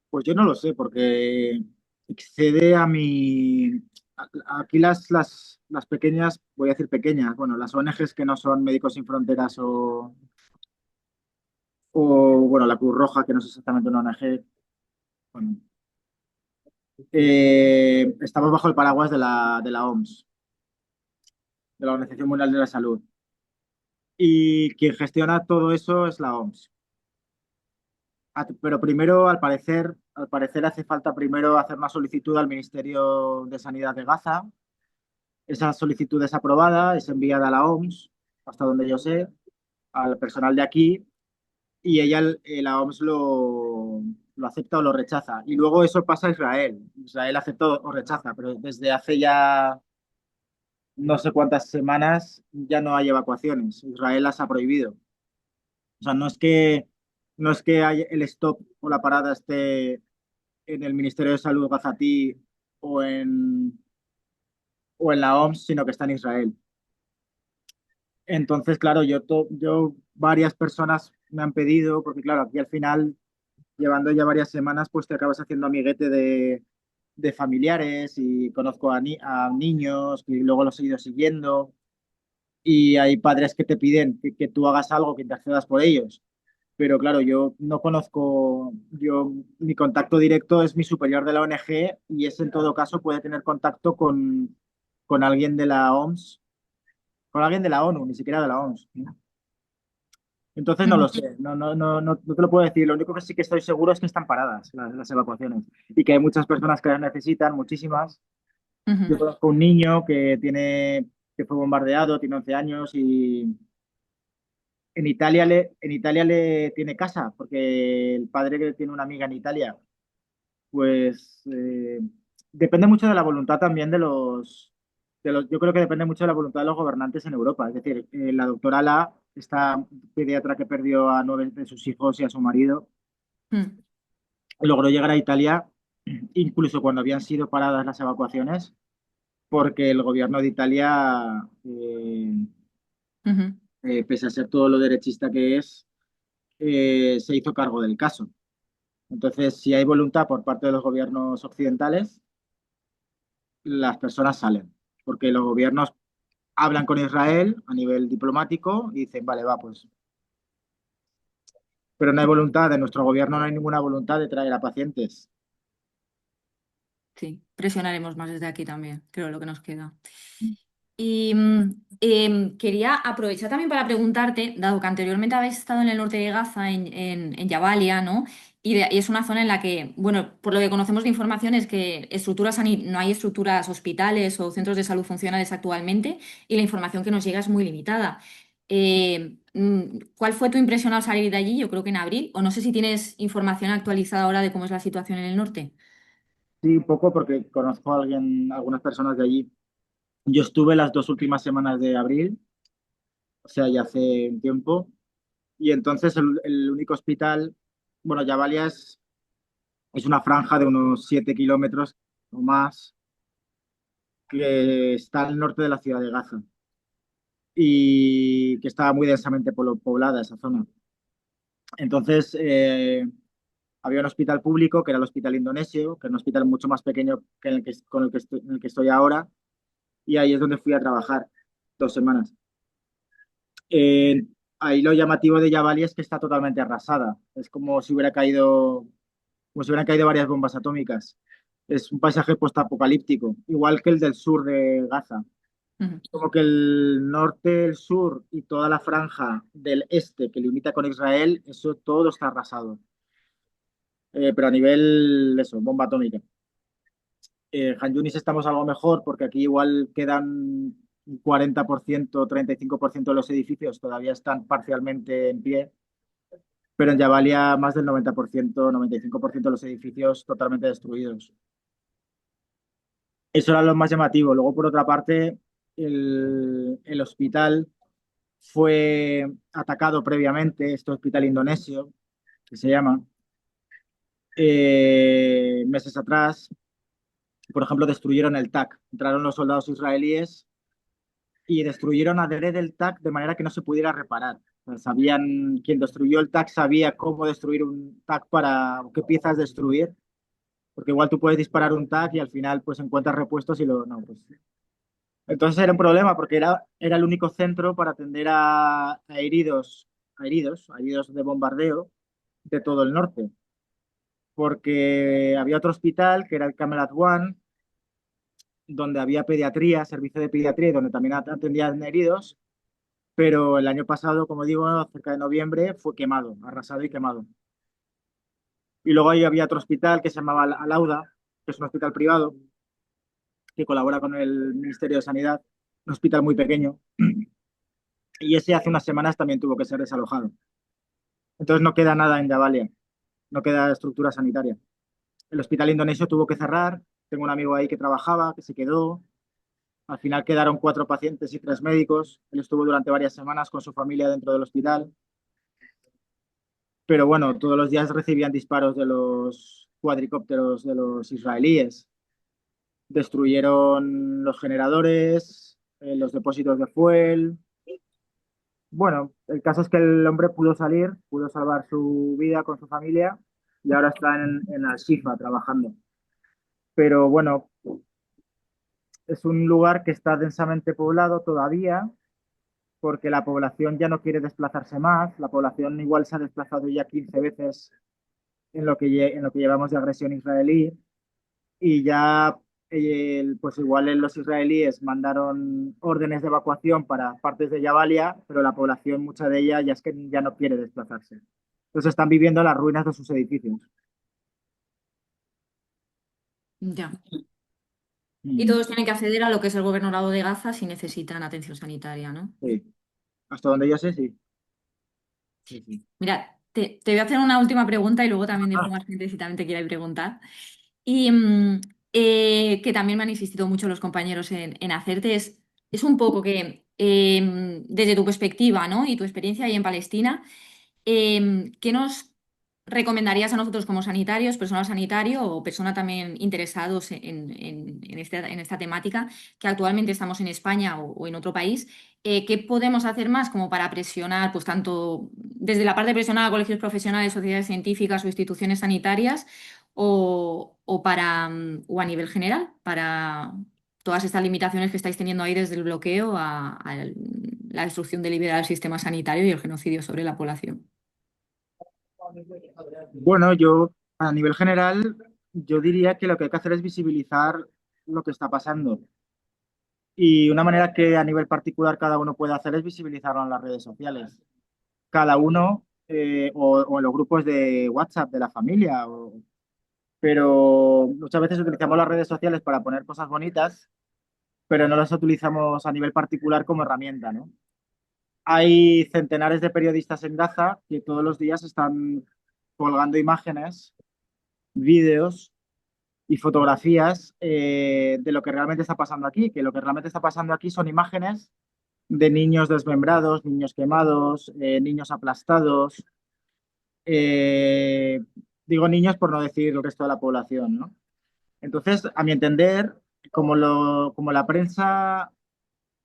Pues yo no lo sé, porque excede a mi... Aquí las pequeñas, voy a decir pequeñas, bueno, las ONGs que no son Médicos Sin Fronteras bueno, la Cruz Roja, que no es exactamente una ONG, bueno, estamos bajo el paraguas de la OMS. de la Organización Mundial de la Salud. Y quien gestiona todo eso es la OMS. Pero primero, al parecer hace falta primero hacer una solicitud al Ministerio de Sanidad de Gaza. Esa solicitud es aprobada, es enviada a la OMS, hasta donde yo sé, al personal de aquí, y la OMS lo acepta o lo rechaza. Y luego eso pasa a Israel. Israel acepta o rechaza, pero desde hace ya no sé cuántas semanas ya no hay evacuaciones. Israel las ha prohibido. O sea, no es que el stop o la parada esté en el Ministerio de Salud gazatí o o en la OMS, sino que está en Israel. Entonces, claro, yo varias personas me han pedido, porque claro, aquí al final, llevando ya varias semanas, pues te acabas haciendo amiguete de familiares y conozco a niños y luego los he ido siguiendo y hay padres que te piden que tú hagas algo, que intercedas por ellos. Pero claro, yo no conozco, mi contacto directo es mi superior de la ONG y ese en todo caso puede tener contacto con alguien de la OMS, con alguien de la ONU, ni siquiera de la OMS. Entonces no lo sé, no te lo puedo decir. Lo único que sí que estoy seguro es que están paradas las evacuaciones y que hay muchas personas que las necesitan, muchísimas. Yo
Ujú.
conozco un niño que fue bombardeado, tiene 11 años y en Italia le tiene casa porque el padre que tiene una amiga en Italia, pues depende mucho de la voluntad también yo creo que depende mucho de la voluntad de los gobernantes en Europa. Es decir, la doctora La, esta pediatra que perdió a 9 de sus hijos y a su marido,
Mm.
logró llegar a Italia incluso cuando habían sido paradas las evacuaciones, porque el gobierno de Italia,
Ujú.
pese a ser todo lo derechista que es, se hizo cargo del caso. Entonces, si hay voluntad por parte de los gobiernos occidentales, las personas salen, porque los gobiernos hablan con Israel a nivel diplomático y dicen, vale, va, pues. Pero no hay voluntad, de nuestro gobierno no hay ninguna voluntad de traer a pacientes.
Sí, presionaremos más desde aquí también, creo lo que nos queda. Y quería aprovechar también para preguntarte, dado que anteriormente habéis estado en el norte de Gaza, en Jabalia, ¿no? Y es una zona en la que, bueno, por lo que conocemos de información es que no hay estructuras hospitales o centros de salud funcionales actualmente y la información que nos llega es muy limitada. ¿Cuál fue tu impresión al salir de allí? Yo creo que en abril, o no sé si tienes información actualizada ahora de cómo es la situación en el norte.
Sí, un poco porque conozco a algunas personas de allí. Yo estuve las 2 últimas semanas de abril, o sea, ya hace un tiempo, y entonces el único hospital, bueno, Jabalia es una franja de unos 7 kilómetros o más que está al norte de la ciudad de Gaza y que está muy densamente poblada esa zona. Entonces, había un hospital público que era el Hospital Indonesio, que era un hospital mucho más pequeño que en el que estoy ahora, y ahí es donde fui a trabajar 2 semanas. Eh, Ahí lo llamativo de Yavali es que está totalmente arrasada. Es como si hubieran caído varias bombas atómicas. Es un paisaje postapocalíptico, igual que el del sur de Gaza.
Ujú.
Como que el norte, el sur y toda la franja del este que limita con Israel, eso todo está arrasado. Pero a nivel, eso, bomba atómica. Han Yunis estamos algo mejor porque aquí igual quedan un 40%, 35% de los edificios todavía están parcialmente en pie, pero en Jabalia más del 90%, 95% de los edificios totalmente destruidos. Eso era lo más llamativo. Luego, por otra parte, el hospital fue atacado previamente, este hospital indonesio, que se llama, meses atrás. Por ejemplo, destruyeron el TAC. Entraron los soldados israelíes y destruyeron adrede el TAC de manera que no se pudiera reparar. O sea, quien destruyó el TAC sabía cómo destruir un TAC qué piezas destruir, porque igual tú puedes disparar un TAC y al final pues encuentras repuestos y no, pues. Entonces era un problema porque era el único centro para atender a heridos de bombardeo de todo el norte, porque había otro hospital que era el Camelat One, donde había pediatría, servicio de pediatría, y donde también atendían heridos, pero el año pasado, como digo, cerca de noviembre, fue quemado, arrasado y quemado. Y luego ahí había otro hospital que se llamaba Alauda, que es un hospital privado que colabora con el Ministerio de Sanidad, un hospital muy pequeño, y ese hace unas semanas también tuvo que ser desalojado. Entonces no queda nada en Jabalia, no queda estructura sanitaria. El hospital indonesio tuvo que cerrar, tengo un amigo ahí que trabajaba, que se quedó, al final quedaron 4 pacientes y 3 médicos, él estuvo durante varias semanas con su familia dentro del hospital, pero bueno, todos los días recibían disparos de los cuadricópteros de los israelíes, destruyeron los generadores, los depósitos de fuel. Bueno, el caso es que el hombre pudo salir, pudo salvar su vida con su familia y ahora está en Al-Shifa trabajando. Pero bueno, es un lugar que está densamente poblado todavía porque la población ya no quiere desplazarse más. La población igual se ha desplazado ya 15 veces en lo que llevamos de agresión israelí y ya pues igual los israelíes mandaron órdenes de evacuación para partes de Jabalia, pero la población, mucha de ella, ya es que ya no quiere desplazarse. Entonces están viviendo en las ruinas de sus edificios.
Ya. Y
Mm,
todos tienen que acceder a lo que es el gobernador de Gaza si necesitan atención sanitaria, ¿no?
sí. Hasta donde yo sé, sí. Sí, sí.
Mira, te voy a hacer una última pregunta y luego también dejo
Ah,
más gente si también te quiere preguntar. Y que también me han insistido mucho los compañeros en hacerte es un poco que desde tu perspectiva, ¿no? Y tu experiencia ahí en Palestina, ¿qué nos recomendarías a nosotros como sanitarios, personal sanitario o persona también interesados en esta temática, que actualmente estamos en España o en otro país? ¿Qué podemos hacer más como para presionar, pues tanto desde la parte de presionar a colegios profesionales, sociedades científicas o instituciones sanitarias, o a nivel general, para todas estas limitaciones que estáis teniendo ahí desde el bloqueo a la destrucción deliberada del sistema sanitario y el genocidio sobre la población?
bueno, yo a nivel general, yo diría que lo que hay que hacer es visibilizar lo que está pasando. Y una manera que a nivel particular cada uno puede hacer es visibilizarlo en las redes sociales. Cada uno o en los grupos de WhatsApp de la familia. Pero muchas veces utilizamos las redes sociales para poner cosas bonitas, pero no las utilizamos a nivel particular como herramienta, ¿no? Hay centenares de periodistas en Gaza que todos los días están colgando imágenes, vídeos y fotografías de lo que realmente está pasando aquí, que lo que realmente está pasando aquí son imágenes de niños desmembrados, niños quemados, niños aplastados. eh, Digo niños por no decir el resto de la población, ¿no? Entonces, a mi entender, como la prensa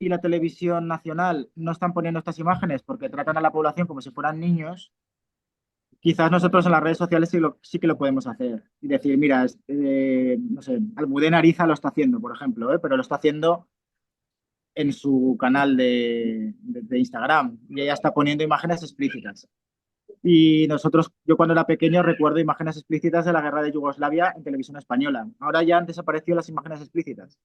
y la televisión nacional no están poniendo estas imágenes porque tratan a la población como si fueran niños, quizás nosotros en las redes sociales sí que lo podemos hacer y decir, mira, no sé, Almudena Ariza lo está haciendo, por ejemplo, pero lo está haciendo en su canal de Instagram y ella está poniendo imágenes explícitas. Y nosotros, yo cuando era pequeño recuerdo imágenes explícitas de la guerra de Yugoslavia en televisión española. Ahora ya han desaparecido las imágenes explícitas.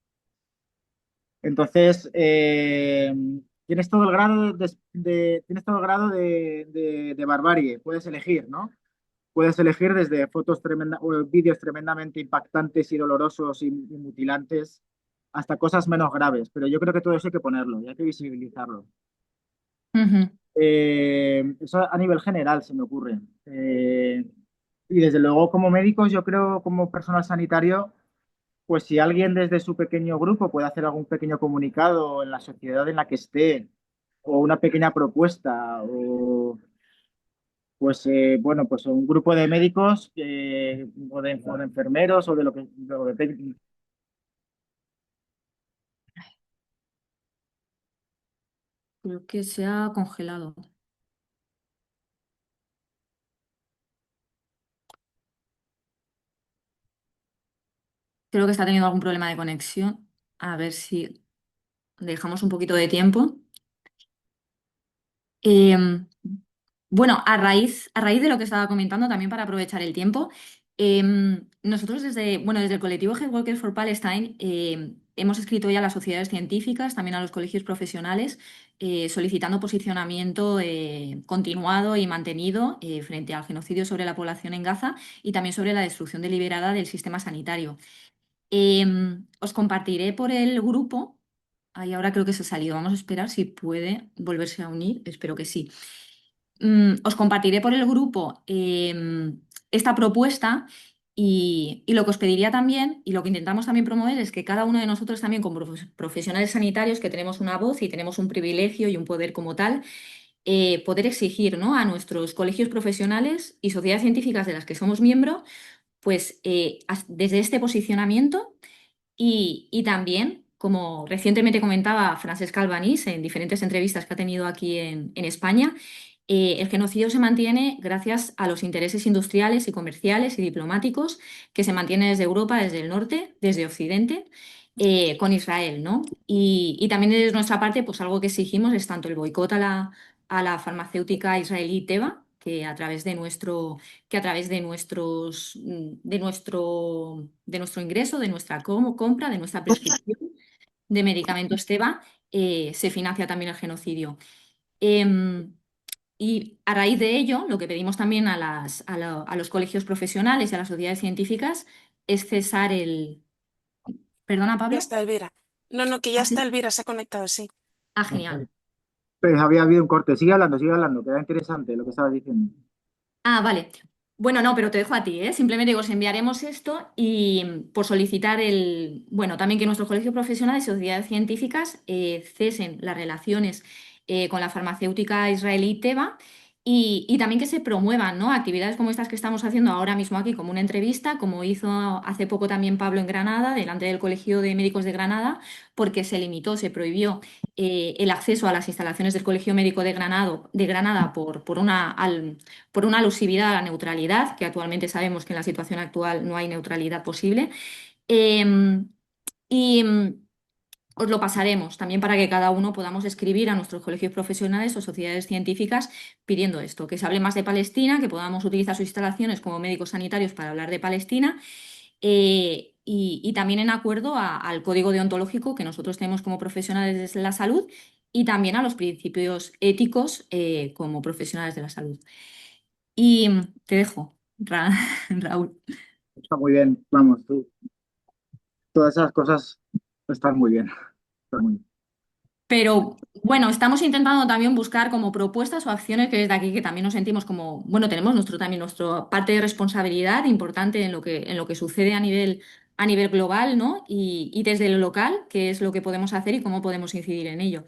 Entonces, tienes todo el grado tienes todo el grado de barbarie, puedes elegir, ¿no? Puedes elegir desde o vídeos tremendamente impactantes y dolorosos y mutilantes hasta cosas menos graves, pero yo creo que todo eso hay que ponerlo y hay que visibilizarlo.
Ujú.
Eso a nivel general se me ocurre. Y desde luego como médicos, yo creo como personal sanitario, pues si alguien desde su pequeño grupo puede hacer algún pequeño comunicado en la sociedad en la que esté, o una pequeña propuesta, o pues bueno, pues un grupo de médicos o de enfermeros o de lo que
Creo que se ha congelado. Creo que está teniendo algún problema de conexión. A ver si dejamos un poquito de tiempo. Em, bueno, a raíz de lo que estaba comentando, también para aprovechar el tiempo, nosotros desde el colectivo Health Workers for Palestine hemos escrito ya a las sociedades científicas, también a los colegios profesionales, solicitando posicionamiento continuado y mantenido frente al genocidio sobre la población en Gaza y también sobre la destrucción deliberada del sistema sanitario. Os compartiré por el grupo. Ahí ahora creo que se ha salido. Vamos a esperar si puede volverse a unir. Espero que sí. Os compartiré por el grupo esta propuesta y lo que os pediría también y lo que intentamos también promover es que cada uno de nosotros también como profesionales sanitarios que tenemos una voz y tenemos un privilegio y un poder como tal, poder exigir, ¿no?, a nuestros colegios profesionales y sociedades científicas de las que somos miembros, pues desde este posicionamiento y también, como recientemente comentaba Francesca Albanís en diferentes entrevistas que ha tenido aquí en España, el genocidio se mantiene gracias a los intereses industriales y comerciales y diplomáticos que se mantienen desde Europa, desde el norte, desde Occidente, con Israel, ¿no? Y también desde nuestra parte, pues algo que exigimos es tanto el boicot a la farmacéutica israelí Teva, que a través de nuestro, que a través de nuestros, de nuestro ingreso, de nuestra compra, de nuestra prescripción de medicamentos Teva, se financia también el genocidio. Em, y a raíz de ello, lo que pedimos también a los colegios profesionales y a las sociedades científicas es cesar el... ¿Perdona,
Ya
Pablo?
está, Elvira. No, no, que ya
¿Ah, sí?
está, Elvira, se ha conectado, sí.
Ah, genial.
Pues había habido un corte. Sigue hablando, que era interesante lo que estabas diciendo.
Ah, vale. Bueno, no, pero te dejo a ti, ¿eh? Simplemente digo, os enviaremos esto y por solicitar bueno, también que nuestros colegios profesionales y sociedades científicas cesen las relaciones con la farmacéutica israelí Teva y también que se promuevan, ¿no?, actividades como estas que estamos haciendo ahora mismo aquí, como una entrevista, como hizo hace poco también Pablo en Granada, delante del Colegio de Médicos de Granada, porque se limitó, se prohibió el acceso a las instalaciones del Colegio Médico de Granada por una alusividad a la neutralidad, que actualmente sabemos que en la situación actual no hay neutralidad posible. Eh, y os lo pasaremos también para que cada uno podamos escribir a nuestros colegios profesionales o sociedades científicas pidiendo esto, que se hable más de Palestina, que podamos utilizar sus instalaciones como médicos sanitarios para hablar de Palestina. Y también en acuerdo al código deontológico que nosotros tenemos como profesionales de la salud y también a los principios éticos como profesionales de la salud. Y te dejo, Raúl.
Está muy bien, vamos, tú. Todas esas cosas están muy bien. Están muy bien.
Pero bueno, estamos intentando también buscar como propuestas o acciones que desde aquí que también nos sentimos como, bueno, tenemos también nuestra parte de responsabilidad importante en lo que sucede a nivel global, ¿no? Y desde lo local, qué es lo que podemos hacer y cómo podemos incidir en ello.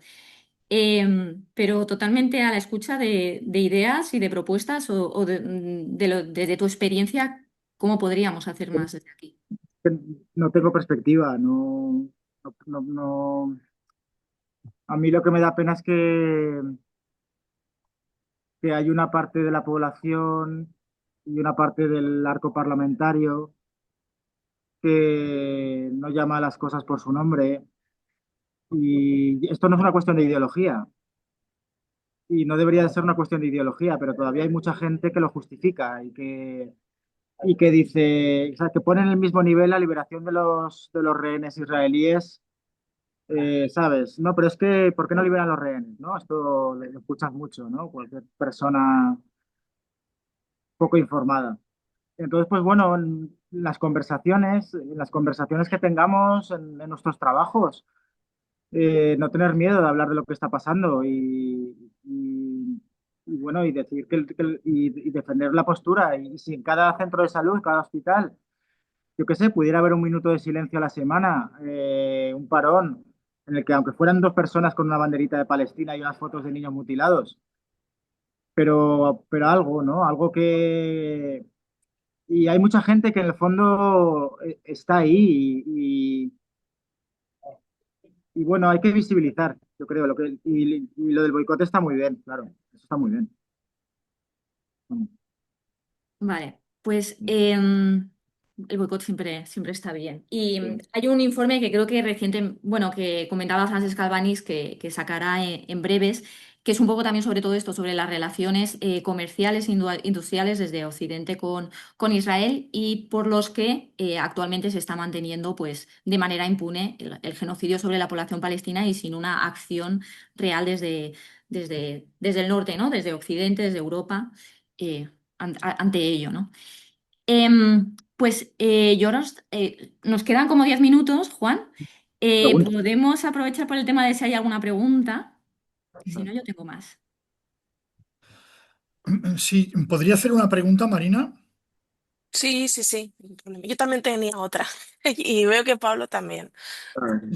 Pero totalmente a la escucha de ideas y de propuestas o desde tu experiencia, ¿cómo podríamos hacer más desde aquí?
No tengo perspectiva, no. A mí lo que me da pena es que hay una parte de la población y una parte del arco parlamentario que no llama a las cosas por su nombre. Y esto no es una cuestión de ideología, y no debería de ser una cuestión de ideología, pero todavía hay mucha gente que lo justifica y que dice, o sea, que pone en el mismo nivel la liberación de los rehenes israelíes, ¿sabes? No, pero es que, ¿por qué no liberan los rehenes? ¿No? Esto lo escuchas mucho, ¿no? Cualquier persona poco informada. Entonces, pues bueno, en las conversaciones que tengamos en nuestros trabajos, no tener miedo de hablar de lo que está pasando y bueno, y decir y defender la postura. Y si en cada centro de salud, en cada hospital, yo qué sé, pudiera haber un minuto de silencio a la semana, un parón, en el que aunque fueran dos personas con una banderita de Palestina y unas fotos de niños mutilados, pero algo, ¿no? Algo que... Y hay mucha gente que en el fondo está ahí y bueno, hay que visibilizar, yo creo, y lo del boicot está muy bien, claro, eso está muy bien.
Vale, pues el boicot siempre está bien. Y hay un informe que creo que reciente, bueno, que comentaba Francesca Albanís que sacará en breves, que es un poco también sobre todo esto, sobre las relaciones comerciales e industriales desde Occidente con Israel y por los que actualmente se está manteniendo pues, de manera impune el genocidio sobre la población palestina y sin una acción real desde el norte, ¿no? Desde Occidente, desde Europa, ante ello, ¿no? Yo nos quedan como 10 minutos, Juan.
Pregunta.
Podemos aprovechar por el tema de si hay alguna pregunta. Si no, yo tengo más.
Sí, ¿podría hacer una pregunta, Marina?
Sí, sí, sí. No hay problema. Yo también tenía otra. Y veo que Pablo también.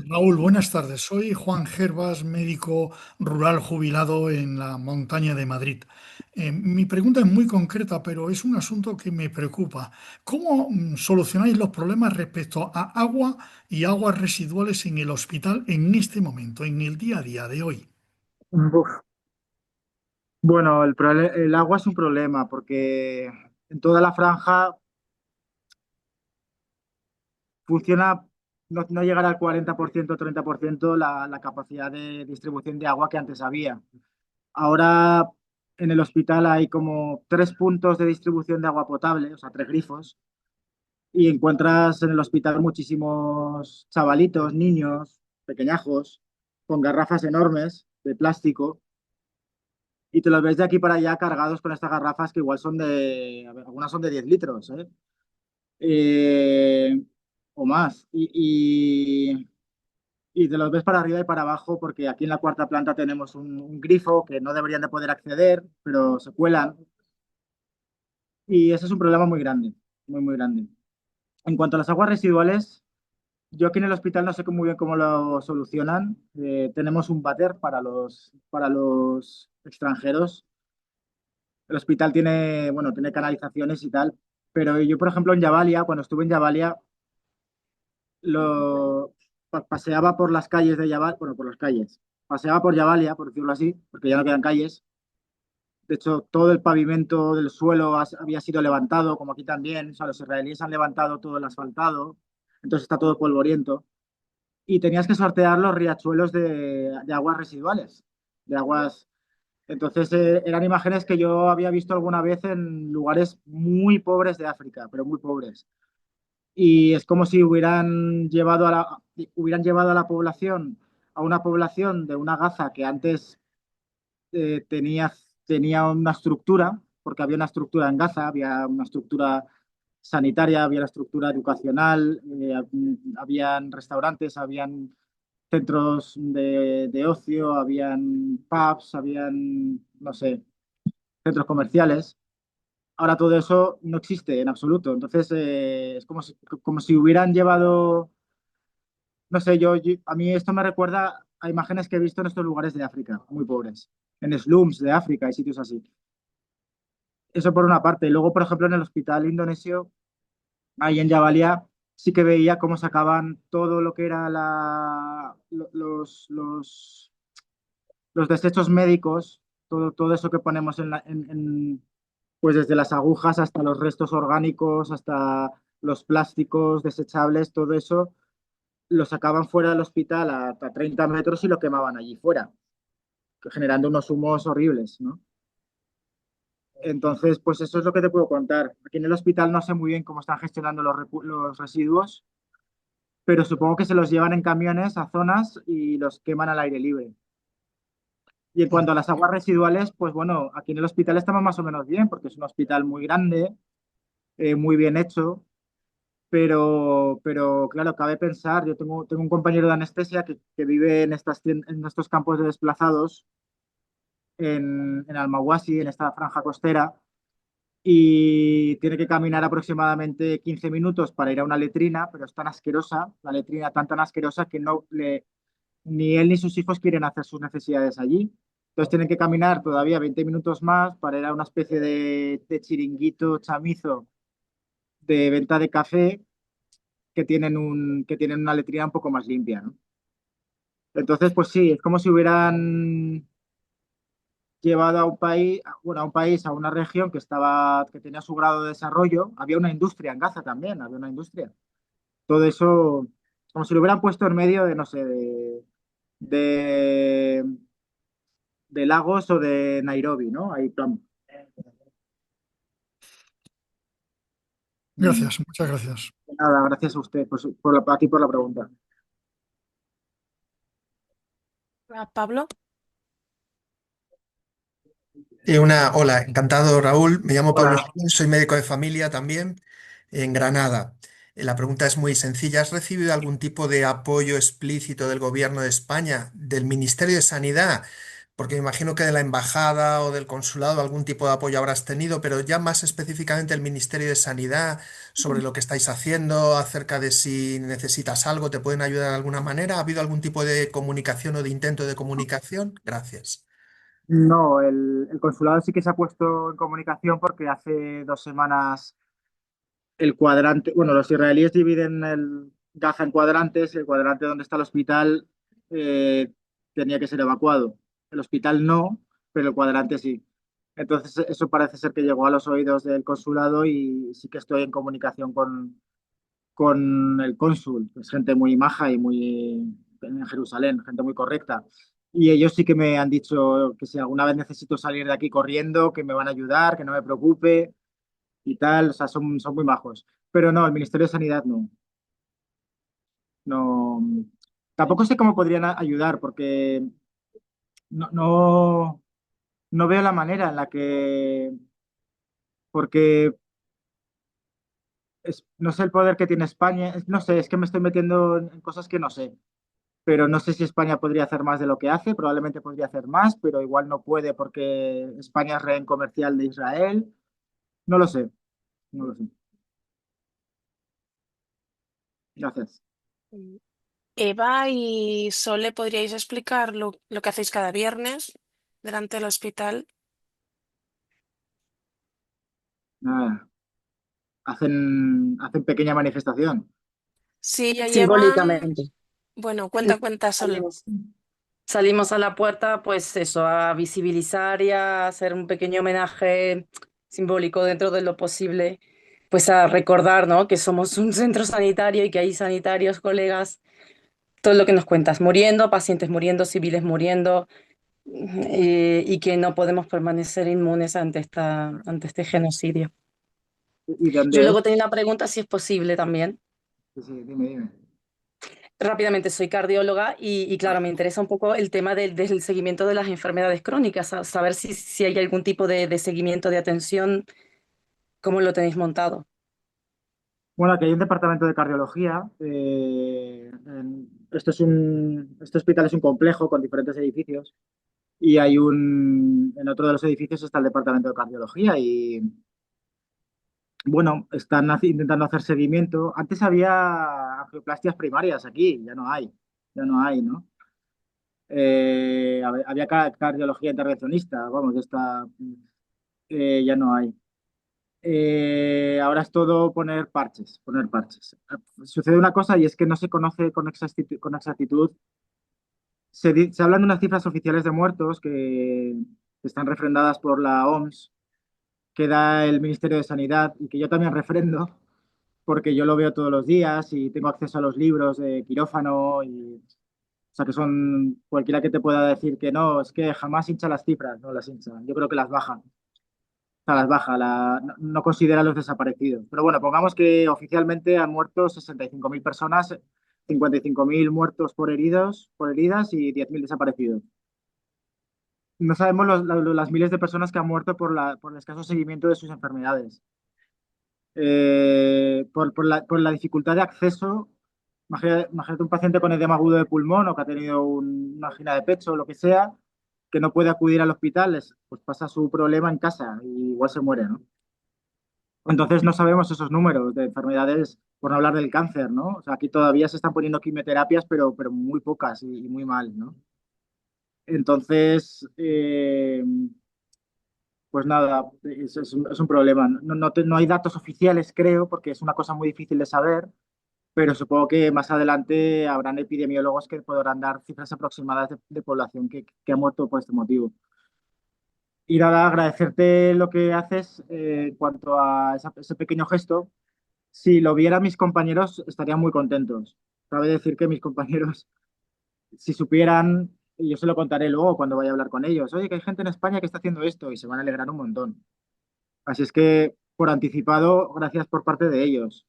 Raúl, buenas tardes. Soy Juan Gervas, médico rural jubilado en la montaña de Madrid. Mi pregunta es muy concreta, pero es un asunto que me preocupa. ¿Cómo solucionáis los problemas respecto a agua y aguas residuales en el hospital en este momento, en el día a día de hoy?
Uf. Bueno, el agua es un problema porque en toda la franja funciona, no llegará al 40% o 30% la capacidad de distribución de agua que antes había. Ahora en el hospital hay como 3 puntos de distribución de agua potable, o sea, 3 grifos, y encuentras en el hospital muchísimos chavalitos, niños, pequeñajos, con garrafas enormes de plástico, y te los ves de aquí para allá cargados con estas garrafas que igual son a ver, algunas son de 10 litros, ¿eh? Eh, o más. Y te los ves para arriba y para abajo porque aquí en la cuarta planta tenemos un grifo que no deberían de poder acceder, pero se cuelan. Y ese es un problema muy grande, muy, muy grande. En cuanto a las aguas residuales, yo aquí en el hospital no sé muy bien cómo lo solucionan. Tenemos un váter para los extranjeros. El hospital tiene, bueno, tiene canalizaciones y tal, pero yo, por ejemplo, en Jabalia, cuando estuve en Jabalia, paseaba por las calles de Jabalia, bueno, por las calles, paseaba por Jabalia, por decirlo así, porque ya no quedan calles. De hecho, todo el pavimento del suelo había sido levantado, como aquí también. O sea, los israelíes han levantado todo el asfaltado, entonces está todo polvoriento. Y tenías que sortear los riachuelos de aguas residuales, de aguas. Entonces, eran imágenes que yo había visto alguna vez en lugares muy pobres de África, pero muy pobres. Y es como si hubieran llevado a la población, a una población de una Gaza que antes tenía una estructura, porque había una estructura en Gaza, había una estructura sanitaria, había una estructura educacional, habían restaurantes, habían centros de ocio, habían pubs, habían, no sé, centros comerciales. Ahora todo eso no existe en absoluto. Entonces, es como si hubieran llevado, no sé, a mí esto me recuerda a imágenes que he visto en estos lugares de África, muy pobres, en slums de África y sitios así. Eso por una parte. Y luego, por ejemplo, en el hospital indonesio, ahí en Jabalia, sí que veía cómo sacaban todo lo que era los desechos médicos, todo eso que ponemos pues desde las agujas hasta los restos orgánicos, hasta los plásticos desechables, todo eso lo sacaban fuera del hospital a 30 metros y lo quemaban allí fuera, generando unos humos horribles, ¿no? Entonces, pues eso es lo que te puedo contar. Aquí en el hospital no sé muy bien cómo están gestionando los residuos, pero supongo que se los llevan en camiones a zonas y los queman al aire libre. Y en cuanto a las aguas residuales, pues bueno, aquí en el hospital estamos más o menos bien, porque es un hospital muy grande, muy bien hecho, pero claro, cabe pensar, yo tengo un compañero de anestesia que vive en estos campos de desplazados en Almaguasi, en esta franja costera, y tiene que caminar aproximadamente 15 minutos para ir a una letrina, pero es tan asquerosa, la letrina tan asquerosa que ni él ni sus hijos quieren hacer sus necesidades allí. Entonces tienen que caminar todavía 20 minutos más para ir a una especie de chiringuito chamizo de venta de café que tienen una letrina un poco más limpia, ¿no? Entonces, pues sí, es como si hubieran llevado a un país, bueno, a una región que tenía su grado de desarrollo. Había una industria en Gaza también, había una industria. Todo eso, como si lo hubieran puesto en medio de, no sé, de de Lagos o de Nairobi, ¿no? Ahí, plan.
Gracias, muchas gracias.
Nada, gracias a usted a ti por la pregunta.
Pablo.
Hola, encantado Raúl. Me llamo Pablo
Hola.
Espín, soy médico de familia también en Granada. La pregunta es muy sencilla. ¿Has recibido algún tipo de apoyo explícito del Gobierno de España, del Ministerio de Sanidad? Porque me imagino que de la embajada o del consulado algún tipo de apoyo habrás tenido, pero ya más específicamente el Ministerio de Sanidad sobre lo que estáis haciendo, acerca de si necesitas algo, ¿te pueden ayudar de alguna manera? ¿Ha habido algún tipo de comunicación o de intento de comunicación? Gracias.
No, el consulado sí que se ha puesto en comunicación porque hace 2 semanas el cuadrante, bueno, los israelíes dividen Gaza en cuadrantes, y el cuadrante donde está el hospital tenía que ser evacuado. El hospital no, pero el cuadrante sí. Entonces eso parece ser que llegó a los oídos del consulado y sí que estoy en comunicación con el cónsul, que es gente muy maja y muy en Jerusalén, gente muy correcta. Y ellos sí que me han dicho que si alguna vez necesito salir de aquí corriendo, que me van a ayudar, que no me preocupe y tal, o sea, son muy majos. Pero no, el Ministerio de Sanidad no. No, tampoco sé cómo podrían ayudar, porque no, no veo la manera en la que, porque no sé el poder que tiene España, no sé, es que me estoy metiendo en cosas que no sé. Pero no sé si España podría hacer más de lo que hace, probablemente podría hacer más, pero igual no puede porque España es rehén comercial de Israel. No lo sé, no lo sé. Gracias.
Eva y Sole, ¿podríais explicar lo que hacéis cada viernes delante del hospital?
Nada, hacen pequeña manifestación.
Sí, ya llevan.
Simbólicamente.
Bueno, cuenta, Sole.
Salimos, salimos a la puerta, pues eso, a visibilizar y a hacer un pequeño homenaje simbólico dentro de lo posible, pues a recordar, ¿no? Que somos un centro sanitario y que hay sanitarios, colegas, todo lo que nos cuentas, muriendo, pacientes muriendo, civiles muriendo, y que no podemos permanecer inmunes ante este genocidio.
¿Y
Yo
dónde
luego
es?
tenía una pregunta, si es posible también.
Sí, sí, dime.
Rápidamente, soy cardióloga y claro, me interesa un poco el tema del seguimiento de las enfermedades crónicas, saber si hay algún tipo de seguimiento de atención, cómo lo tenéis montado.
Bueno, aquí hay un departamento de cardiología. Este hospital es un complejo con diferentes edificios y en otro de los edificios está el departamento de cardiología y bueno, están intentando hacer seguimiento. Antes había angioplastias primarias aquí, ya no hay, ¿no? Había cardiología intervencionista, vamos, ya no hay. Ahora es todo poner parches, poner parches. Sucede una cosa y es que no se conoce con exactitud. Se hablan de unas cifras oficiales de muertos que están refrendadas por la OMS, que da el Ministerio de Sanidad y que yo también refrendo, porque yo lo veo todos los días y tengo acceso a los libros de quirófano o sea que son cualquiera que te pueda decir que no, es que jamás hincha las cifras, no las hincha. Yo creo que las bajan. O sea, las baja, no considera a los desaparecidos. Pero bueno, pongamos que oficialmente han muerto 65.000 personas, 55.000 muertos por heridas y 10.000 desaparecidos. No sabemos las miles de personas que han muerto por el escaso seguimiento de sus enfermedades. Por la dificultad de acceso. Imagínate un paciente con edema agudo de pulmón o que ha tenido una angina de pecho o lo que sea, que no puede acudir al hospital, pues pasa su problema en casa y igual se muere, ¿no? Entonces no sabemos esos números de enfermedades, por no hablar del cáncer, ¿no? O sea, aquí todavía se están poniendo quimioterapias, pero muy pocas y muy mal, ¿no? Entonces, pues nada, es un problema. No hay datos oficiales, creo, porque es una cosa muy difícil de saber, pero supongo que más adelante habrán epidemiólogos que podrán dar cifras aproximadas de población que ha muerto por este motivo. Y nada, agradecerte lo que haces en cuanto a ese pequeño gesto. Si lo vieran mis compañeros, estarían muy contentos. Cabe decir que mis compañeros, si supieran yo se lo contaré luego cuando vaya a hablar con ellos. Oye, que hay gente en España que está haciendo esto y se van a alegrar un montón. Así es que, por anticipado, gracias por parte de ellos,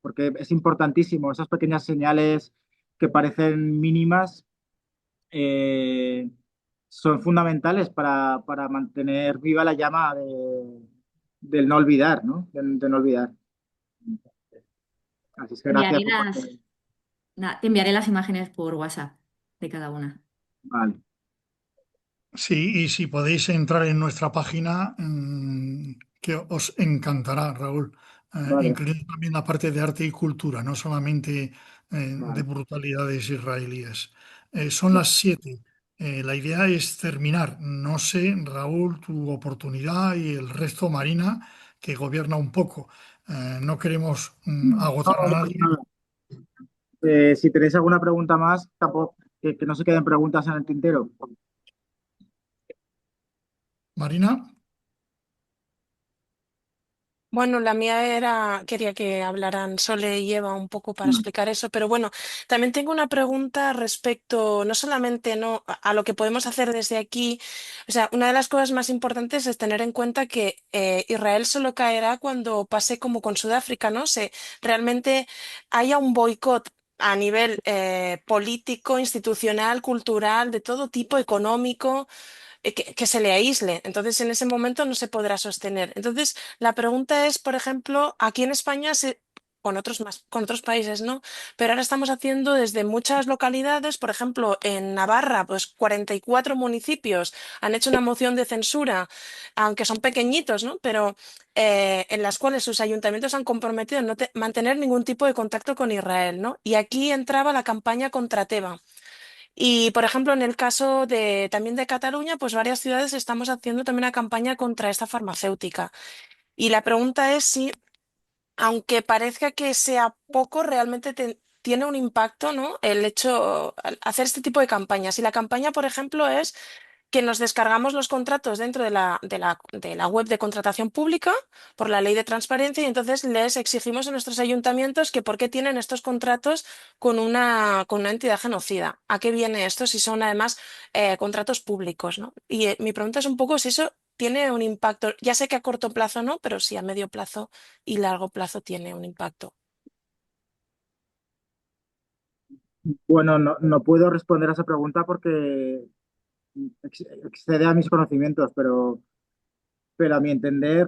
porque es importantísimo. Esas pequeñas señales que parecen mínimas eh, son fundamentales para mantener viva la llama del no olvidar, ¿no? De no olvidar. Así es que
Te
gracias
enviaré
por parte de...
te enviaré las imágenes por WhatsApp de cada una.
Vale,
Sí, y si podéis entrar en nuestra página, que os encantará, Raúl,
vale,
incluyendo también la parte de arte y cultura, no solamente de
vale.
brutalidades israelíes. Son las 7. La idea es terminar. No sé, Raúl, tu oportunidad y el resto, Marina, que gobierna un poco. No queremos
No,
agotar a
pues
nadie.
nada. Si tenéis alguna pregunta más, tampoco, que no se queden preguntas en el tintero.
Marina,
Bueno, la mía era, quería que hablaran Sole y Eva un poco para
Mm.
explicar eso, pero bueno, también tengo una pregunta respecto, no solamente no a lo que podemos hacer desde aquí, o sea, una de las cosas más importantes es tener en cuenta que Israel solo caerá cuando pase como con Sudáfrica, ¿no? Realmente haya un boicot a nivel político, institucional, cultural, de todo tipo, económico que se le aísle. Entonces, en ese momento no se podrá sostener. Entonces, la pregunta es, por ejemplo, aquí en España con otros más, con otros países, ¿no? Pero ahora estamos haciendo desde muchas localidades, por ejemplo, en Navarra, pues 44 municipios han hecho una moción de censura, aunque son pequeñitos, ¿no? Pero en las cuales sus ayuntamientos han comprometido en no mantener ningún tipo de contacto con Israel, ¿no? Y aquí entraba la campaña contra Teba. Y, por ejemplo, en el caso de también de Cataluña, pues varias ciudades estamos haciendo también una campaña contra esta farmacéutica. Y la pregunta es si, aunque parezca que sea poco, realmente tiene un impacto, ¿no? El hecho, hacer este tipo de campañas. Si la campaña, por ejemplo, es que nos descargamos los contratos dentro de la web de contratación pública por la ley de transparencia y entonces les exigimos a nuestros ayuntamientos que por qué tienen estos contratos con una entidad genocida. ¿A qué viene esto si son además contratos públicos, ¿no? Y mi pregunta es un poco si eso tiene un impacto. Ya sé que a corto plazo no, pero sí a medio plazo y largo plazo tiene un impacto.
Bueno, no puedo responder a esa pregunta porque excede a mis conocimientos, pero a mi entender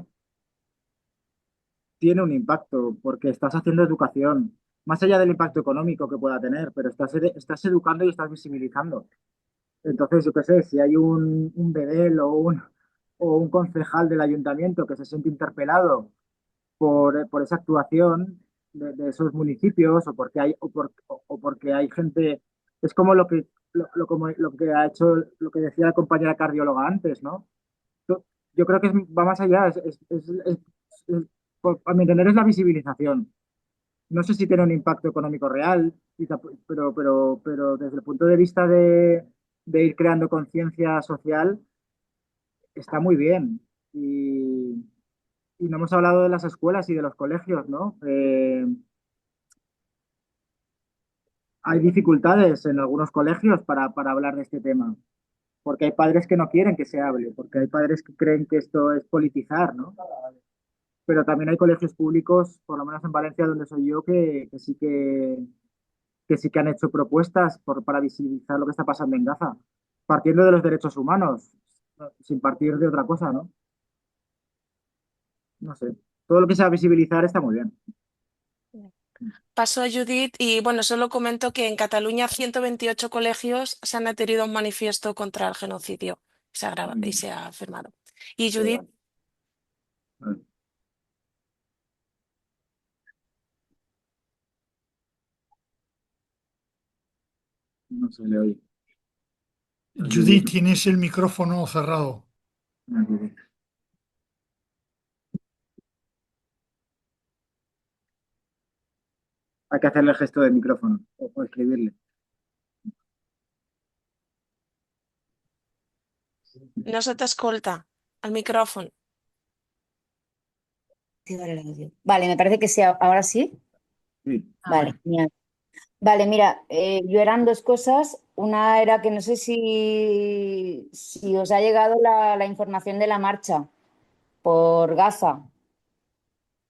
tiene un impacto porque estás haciendo educación, más allá del impacto económico que pueda tener, pero estás educando y estás visibilizando. Entonces, yo qué sé, si hay un bedel o un concejal del ayuntamiento que se siente interpelado por esa actuación de esos municipios o porque hay gente, es como como lo que ha hecho, lo que decía la compañera cardióloga antes, ¿no? Yo creo que va más allá, a mi entender es la visibilización. No sé si tiene un impacto económico real, pero desde el punto de vista de ir creando conciencia social, está muy bien. Y no hemos hablado de las escuelas y de los colegios, ¿no? Hay dificultades en algunos colegios para hablar de este tema, porque hay padres que no quieren que se hable, porque hay padres que creen que esto es politizar, ¿no? Pero también hay colegios públicos, por lo menos en Valencia, donde soy yo, que sí que han hecho propuestas para visibilizar lo que está pasando en Gaza, partiendo de los derechos humanos, sin partir de otra cosa, ¿no? No sé. Todo lo que sea visibilizar está muy bien.
Paso a Judith y bueno, solo comento que en Cataluña 128 colegios se han adherido a un manifiesto contra el genocidio y se ha firmado. Y Judith,
No se le oye.
Judith, tienes el micrófono cerrado.
Hay que hacerle el gesto del micrófono o escribirle.
no se te escolta al micrófono.
Sí, vale, el audio. Vale, me parece que sí, ahora sí.
Sí.
Vale, genial. Vale, mira, yo eran dos cosas. Una era que no sé si os ha llegado la información de la marcha por Gaza.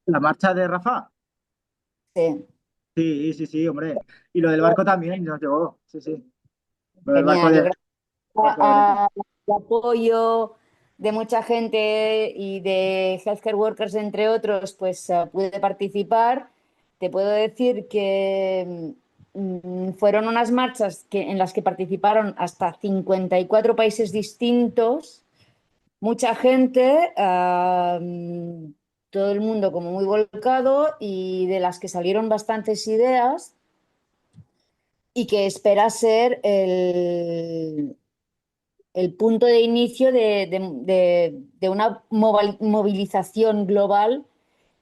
La marcha de Rafa.
Sí,
Sí, sí, sí, hombre. Y lo del barco también nos llegó. Sí, sí. Lo del barco
genial.
de,
Yo gracias
barco de Greta.
al apoyo de mucha gente y de healthcare workers, entre otros, pues pude participar. Te puedo decir que fueron unas marchas en las que participaron hasta 54 países distintos. Mucha gente, todo el mundo como muy volcado y de las que salieron bastantes ideas y que espera ser el punto de inicio de una movilización global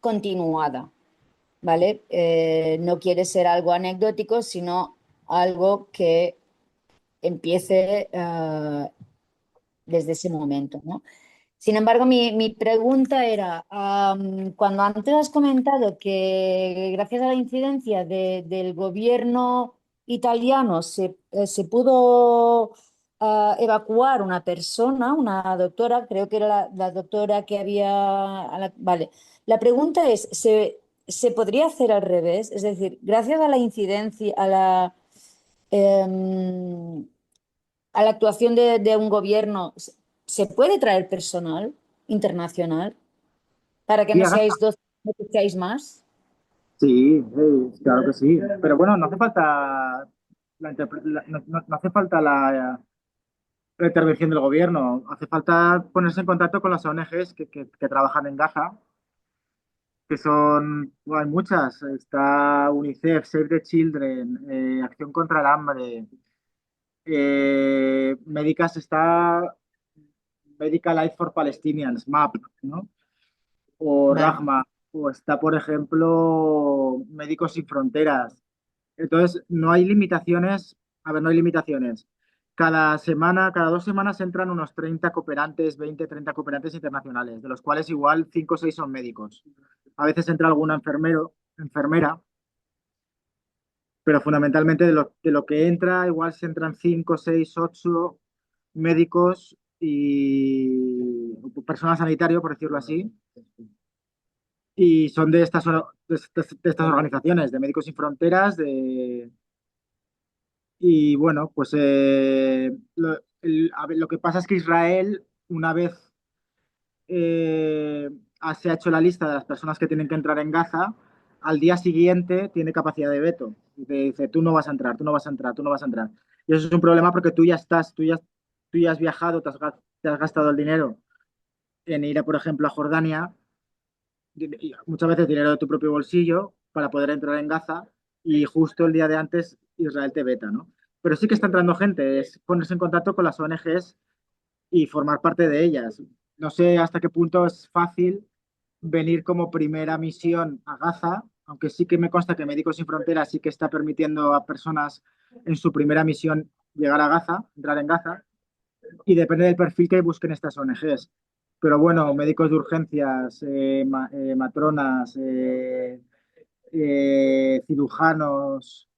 continuada, ¿vale? No quiere ser algo anecdótico, sino algo que empiece desde ese momento, ¿no? Sin embargo, mi pregunta era, cuando antes has comentado que gracias a la incidencia del gobierno italiano se pudo evacuar una persona, una doctora, creo que era la doctora que había... vale, la pregunta es, ¿se podría hacer al revés? Es decir, gracias a la incidencia, em, a la actuación de un gobierno, ¿se puede traer personal internacional para que
Sí,
no seáis dos, no que seáis más?
sí, claro que sí. Pero bueno, no hace falta no hace falta la intervención del gobierno. Hace falta ponerse en contacto con las ONGs que trabajan en Gaza, que son, bueno, hay muchas. Está UNICEF, Save the Children, Acción contra el Hambre, Médicas está Medical Aid for Palestinians, MAP, ¿no? O
Vale,
Rahma, o está, por ejemplo, Médicos Sin Fronteras. Entonces, no hay limitaciones. A ver, no hay limitaciones. Cada semana, cada 2 semanas entran unos 30 cooperantes, 20, 30 cooperantes internacionales, de los cuales igual 5 o 6 son médicos. A veces entra alguna enfermera, pero fundamentalmente de lo que entra, igual se entran 5, 6, 8 médicos y personal sanitario, por decirlo así, y son de estas organizaciones, de Médicos Sin Fronteras, y bueno, pues a ver, lo que pasa es que Israel, una vez se ha hecho la lista de las personas que tienen que entrar en Gaza, al día siguiente tiene capacidad de veto. Y te dice, tú no vas a entrar, tú no vas a entrar, tú no vas a entrar. Y eso es un problema porque tú ya has viajado, te has gastado el dinero en ir, por ejemplo, a Jordania, y muchas veces dinero de tu propio bolsillo para poder entrar en Gaza, y justo el día de antes Israel te veta, ¿no? Pero sí que está entrando gente, es ponerse en contacto con las ONGs y formar parte de ellas. No sé hasta qué punto es fácil venir como primera misión a Gaza, aunque sí que me consta que Médicos Sin Fronteras sí que está permitiendo a personas en su primera misión llegar a Gaza, entrar en Gaza, y depende del perfil que busquen estas ONGs. Pero bueno, médicos de urgencias, matronas, cirujanos,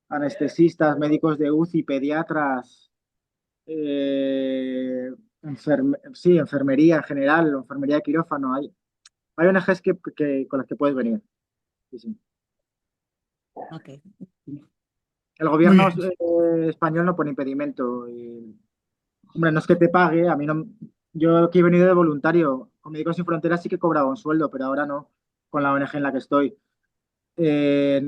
anestesistas, médicos de UCI, pediatras, eh, sí, enfermería en general, enfermería de quirófano. Hay ONGs con las que puedes venir. Sí, sí.
Ok.
El
Muy
gobierno
bien.
español no pone impedimento. Hombre, no es que te pague, a mí no. Yo aquí he venido de voluntario. Con Médicos Sin Fronteras sí que cobraba un sueldo, pero ahora no, con la ONG en la que estoy. Eh,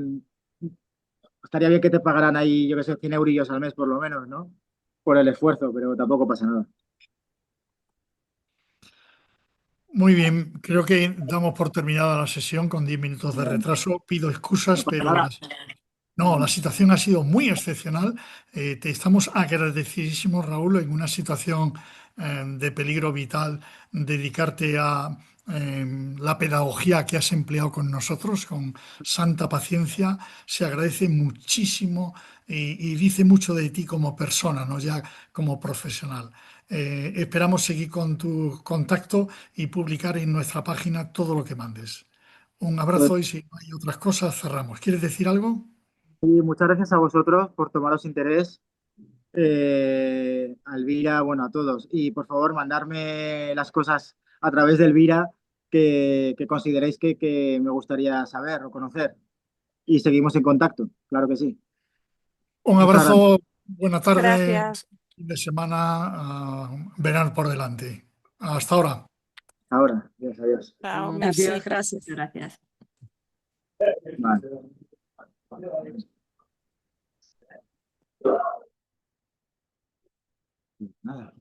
estaría bien que te pagaran ahí, yo qué sé, 100 eurillos al mes por lo menos, ¿no? Por el esfuerzo, pero tampoco pasa nada.
Muy bien, creo que damos por terminada la sesión con 10 minutos de retraso. Pido excusas,
No pasa
pero
nada.
no, la situación ha sido muy excepcional. Te estamos agradecidísimos, Raúl, en una situación de peligro vital, dedicarte a la pedagogía que has empleado con nosotros, con santa paciencia. Se agradece muchísimo y dice mucho de ti como persona, no ya como profesional. Esperamos seguir con tu contacto y publicar en nuestra página todo lo que mandes. Un
Pues,
abrazo y si no hay otras cosas, cerramos. ¿Quieres decir algo?
Y muchas gracias a vosotros por tomaros interés. A Elvira, bueno, a todos. Y por favor, mandarme las cosas a través de Elvira que consideréis que me gustaría saber o conocer. Y seguimos en contacto, claro que sí.
Un
Muchas gracias.
abrazo, buena tarde,
Gracias.
fin de semana, verán por delante. Hasta ahora.
Ahora, adiós, adiós.
Chao,
Adiós,
merci.
gracias. Gracias.
Vale. Nada.